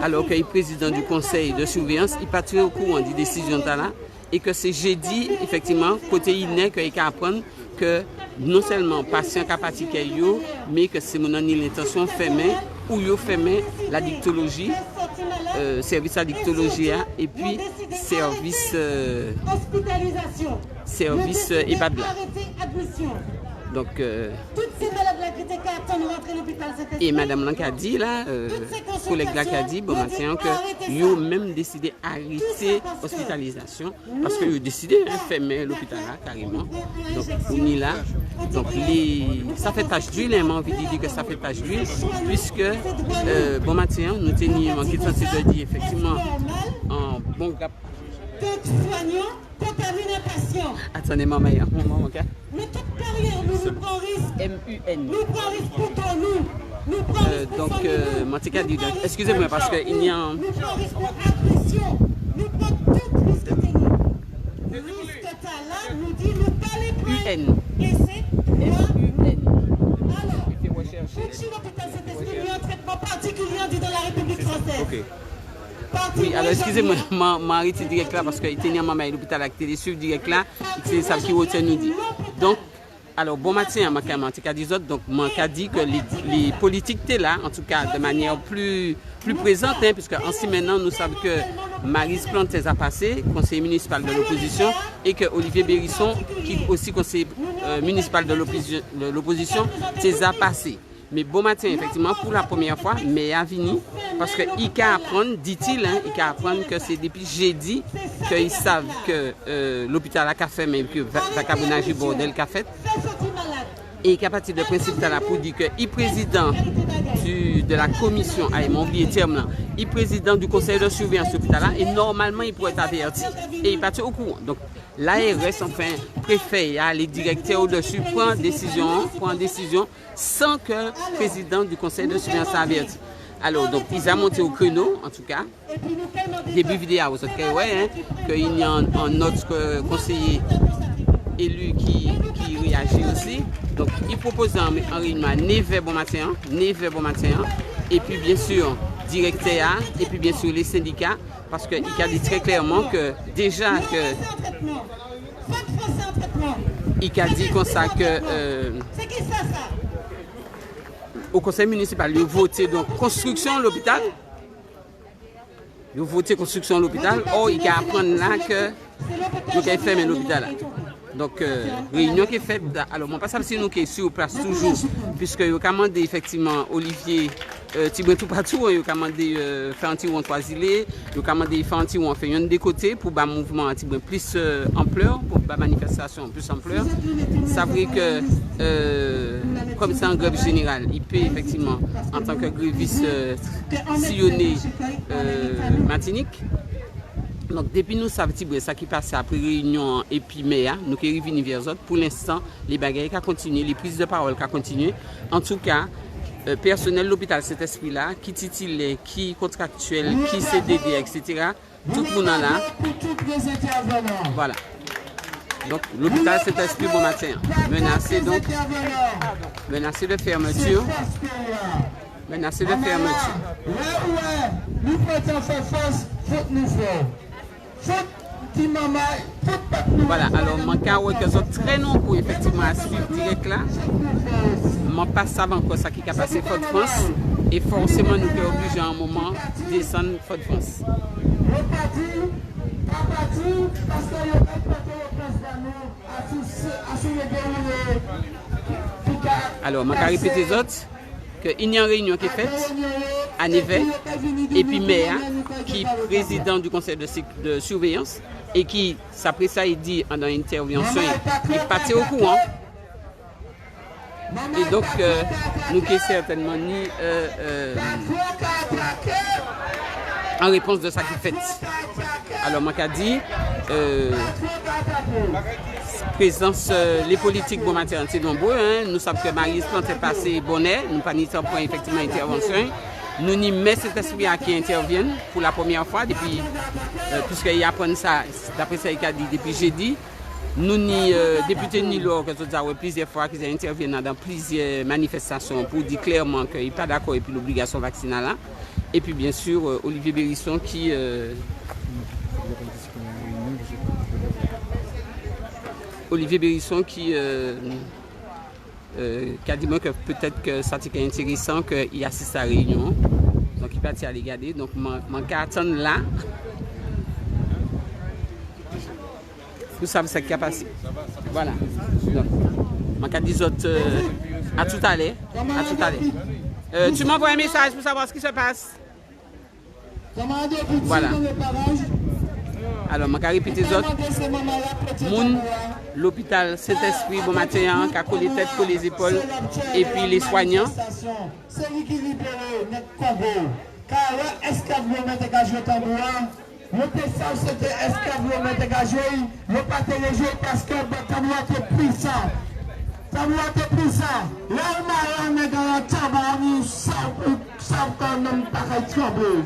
alors qu'il est président du conseil de surveillance, il partait au courant des décisions là, et que c'est jeudi, effectivement, côté INE, qu'il a apprendre que non seulement patient qui pratiqué, mais que c'est mon l'intention fermée ou yo fermé la dictologie, service à dictologie et puis service EHPAD. Donc et Madame Lankadi là, collègue Lankadi, bon matin que yo même décidé arrêter hospitalisation parce que yo décidé fermer l'hôpital là carrément. Donc on est là. Donc ça fait tache d'huile, hein, envie de dire que ça fait tache d'huile puisque bon matin nous tenions en question de dire effectivement en bon gap.
Soignant contamine un patient.
Attendez maman, il y a un moment, ok?
Mais toute carrière, nous prenons risque.
M-U-N.
Nous prenons risque pour nous.
Donc, Mantika dit, excusez-moi parce qu'il y a un...
Nous prenons risque pour agression. Nous prenons tout risque technique. Tala nous dit nous pas les prêts.
UN.
Et c'est alors,
Il fait rechercher.
Fouchi l'hôpital Saint-Esprit, il y a un traitement particulier dit dans la République française.
Ok. Oui, alors excusez-moi, ma arrêté direct là parce que il tenait maman à l'hôpital avec télésuivre direct là, c'est ça qui retient nous dit. Donc, alors bon matin, ma cas des autres, donc moi qu'a dit que les politiques étaient là, en tout cas de manière plus présente, hein, puisque en si maintenant nous savons que Maryse Plantes a passé, conseiller municipal de l'opposition, et que Olivier Bérisson, qui est aussi conseiller municipal de l'opposition, a passé. Mais bon matin, effectivement, pour la première fois, mais à Vini, parce qu'il a apprendre, dit-il, hein, il a apprendre que c'est depuis jeudi qu'ils savent que l'hôpital a fait, mais que Vacabonagi Bordel a fait. Et qu'à partir de principe là pour dire que il président de la commission, mon oublié terme là, il président du conseil de surveillance de l'hôpital là, et normalement il pourrait être averti et il partit au courant. Donc l'ARS, enfin, préfet, les directeurs au-dessus prend décision sans que le président du conseil de surveillance soit averti. Alors, donc, ils ont monté au créneau, en tout cas, début vidéo, vous savez, ouais, hein, qu'il y a un autre conseiller élu qui réagit aussi. Donc, il propose en réunion à 9h bon matin, et puis bien sûr, directeur, et puis bien sûr les syndicats, parce qu'il a dit très clairement que déjà que il a dit comme ça que au conseil municipal, il a voté donc construction de l'hôpital. Il a voté construction de l'hôpital. Or, il a appris là que il a fermé l'hôpital. Donc, réunion qui est faite. Alors, moi, pas ça si nous qui sommes sur place toujours, puisque il a commandé effectivement Olivier Tibouin tout partout, il a commandé faire un tir en trois îlets, il a commandé faire un tir en fait un des côtés pour un mouvement Tibouin plus ampleur, pour une manifestation plus ampleur. Ça veut dire que, comme c'est en grève générale, il peut effectivement, en tant que gréviste, sillonner Martinique. Donc, depuis nous savons ça qui passe après réunion et puis MEA, nous qui revenons vers autres, pour l'instant, les bagailles qui continuent, les prises de parole qui continuent. En tout cas, personnel de l'hôpital, cet esprit-là, qui titulaire, qui contractuel, qui CDD, etc., tout le monde là. Voilà. Donc, l'hôpital, cet esprit, bon matin, menacé donc, menacé de fermeture. Menacé de fermeture.
Nous faisons face, faut nous faire.
Voilà, alors mon cas que sont très nombreux effectivement à suivre direct là. Mon pas savant encore ça qui a passé Fort de France et forcément nous sommes obligés à un moment de descendre Fort de France. Alors, je vais répéter les autres qu'il y a une réunion qui est faite à Nivelles et puis maire qui est président du conseil de surveillance et qui, après ça, il dit dans l'intervention, il est parti au courant. Et donc, nous qui certainement ni en réponse de ça qui est fait. Alors, moi qui dit, présence, les politiques bon matin, c'est nombreux. Hein. Nous savons que Maryse Plante est passé bonnet, nous pas ni temps pour effectivement intervention. Nous n'y mettons cet esprit à qui interviennent pour la première fois depuis, puisqu'ils apprennent ça, d'après ça qu'il a dit depuis jeudi. Nous ni députés ni l'or que nous avons plusieurs fois qu'ils interviennent dans plusieurs manifestations pour dire clairement qu'ils ne sont pas d'accord avec l'obligation vaccinale. Là. Et puis bien sûr Olivier Bérisson qui a dit que peut-être que ça est intéressant qu'il assiste à la réunion. Donc il partit à les garder. Donc mon carton là. Vous savez ce qui a passé. Voilà. Donc, mon dit à tout à l'heure. À tout à l'heure. Tu m'envoies un message pour savoir ce qui se passe. Voilà. Alors, je vais répéter les autres. Moun, l'hôpital Saint-Esprit, bon matin, qui a collé tête, collé les épaules, et puis les soignants.
C'est lui qui libère notre Congo. Car est-ce que vous mettez dégagé le tambour? Le PSA, c'était est-ce que vous mettez dégagé? Le pas télégué parce que le tambour est puissant. Le tambour est puissant. Là, on est dans le tabac, nous savons qu'on n'a pas de trembler.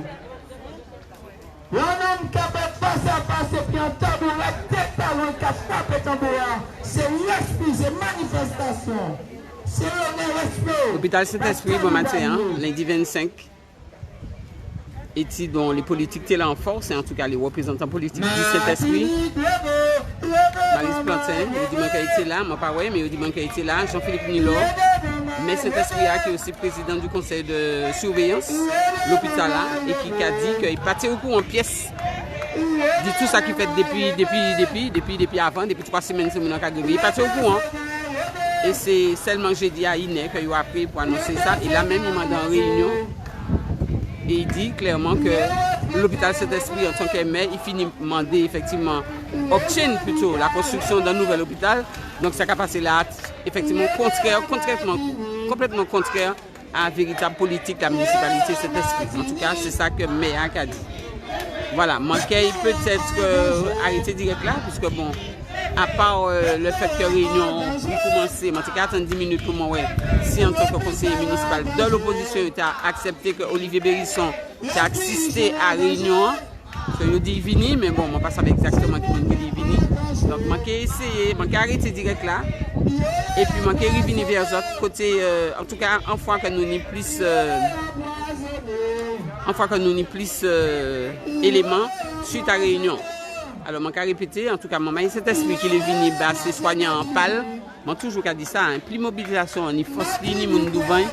Un homme qui a fait face à face et puis un tabouret, tête talon, qui a frappé tambourin. C'est l'esprit, c'est manifestation. C'est le respect.
L'hôpital Saint-Esprit, bon matin, lundi 25. Et si dont les politiques étaient là en force, et en tout cas les représentants politiques du Saint-Esprit, Marie Plantin, il dit qu'elle était là, moi pas ouais, mais il dit qu'elle était là, Jean-Philippe Nilo, mais Saint-Esprit qui est aussi président du conseil de surveillance, l'hôpital là, et qui a dit qu'il partait au courant en pièces. Dit tout ça qu'il fait depuis avant, depuis 3 semaines, c'est mon encadré. Il partait au courant. Et c'est seulement jeudi à Iné qu'il a appris pour annoncer ça. Et là même, il m'a dans une réunion. Et il dit clairement que l'hôpital Saint-Esprit, en tant que maire, il finit de demander effectivement, obtient plutôt la construction d'un nouvel hôpital. Donc ça a passé là, effectivement, complètement contraire à la véritable politique de la municipalité Saint-Esprit. En tout cas, c'est ça que le maire a dit. Voilà, manquait peut-être arrêter direct là, puisque bon, à part le fait que la réunion a commencé, en tout cas, attendre 10 minutes pour moi, ouais, si en tant que conseiller municipal de l'opposition, il a accepté que Olivier Bérisson a assisté à la réunion, parce que je dis vini, mais bon, on ne sait pas exactement qui dit vini. Donc, manquait essayer, manquait arrêter direct là, et puis manquait revenir vers les autres côté, en tout cas, en fois que nous n'y plus. Enfin, quand nous avons plus d'éléments suite à la réunion. Alors, je vais répéter, en tout cas, maman, cet esprit qui est venu se soigner en pâle. Je toujours dit ça, hein, plus mobilisation, ni force, ni moun douvain.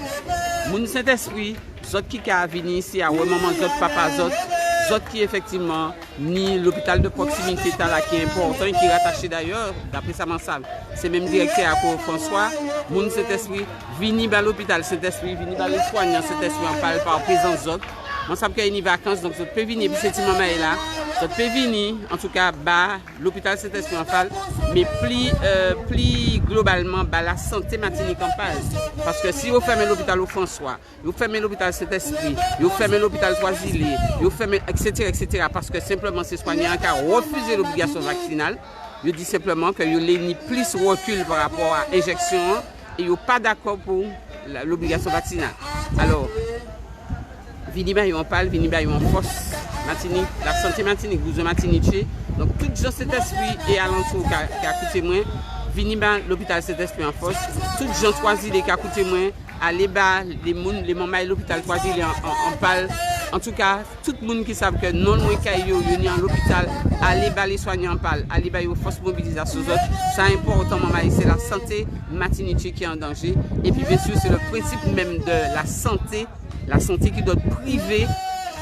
Mon Saint-Esprit, les autres qui sont venus ici, à un moment, les autres papas, les autres qui, effectivement, ni l'hôpital de proximité là, qui est important, qui est rattaché d'ailleurs, d'après ça, m'en savent. C'est même directeur à François. Mon Saint-Esprit, venu à l'hôpital Saint-Esprit, venu à les soignants, Saint-Esprit en parle par présence des autres. On sait qu'il y a une vacance, donc vous pouvez venir, puis cette maman est là. Vous pouvez venir, en tout cas, l'hôpital Saint-Esprit en parle, mais plus globalement, la santé matinique en parle. Parce que si vous fermez l'hôpital au François, vous fermez l'hôpital Saint-Esprit, vous fermez l'hôpital Soisilé, vous fermez, etc., parce que simplement ces soignants qui ont refusé l'obligation vaccinale, je dis simplement que vous n'avez plus recul par rapport à l'injection et vous n'êtes pas d'accord pour l'obligation vaccinale. Alors, Viniba, on parle, Viniba, on force Martinique, la santé Martinique, vous Martinique. Donc, tout gens cet esprit et alentour qui a coûté moins, Viniba, l'hôpital cet esprit en force. Tout gens choisis les qui a coûté moins, aller bas, les mamans et l'hôpital choisis en parle. En tout cas, tout le monde qui savent que non loin Kayo, ils en l'hôpital, aller bas les soignants en parle, aller bas aux forces mobilisation aux autres. C'est important, maman, c'est la santé Martinique qui est en danger. Et puis, bien sûr, c'est le principe même de la santé qui doit être privée,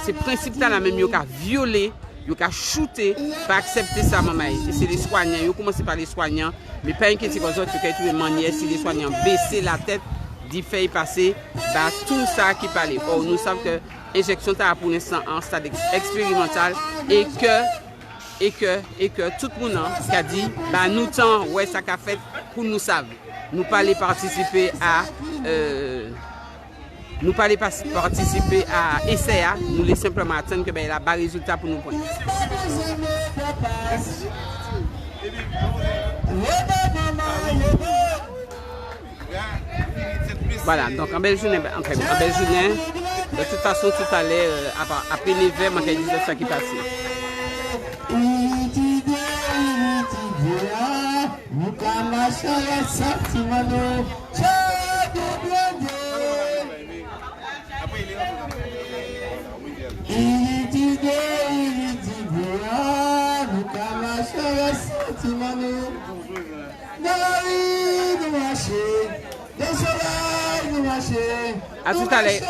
c'est principe-là la même, il y a violé, il y a shooté, pas accepter ça, maman. Et c'est les soignants, il commence par les soignants, mais pas inquiéter les autres, il y a trouvé manière, si les soignants baisser la tête, d'y faire passer, tout ça qui parlait. Or, nous savons que l'injection est pour l'instant en stade expérimental et que tout le monde a dit, nous temps, ouais, ça qu'a fait pour nous savoir. Nous pas aller participer à SCA, nous laissons simplement attendre que il y a un résultat pour nous prendre. Voilà, donc en belle journée, de toute façon, tout à l'heure, après les verres, je vais dire ça qui passe. À tout à l'heure.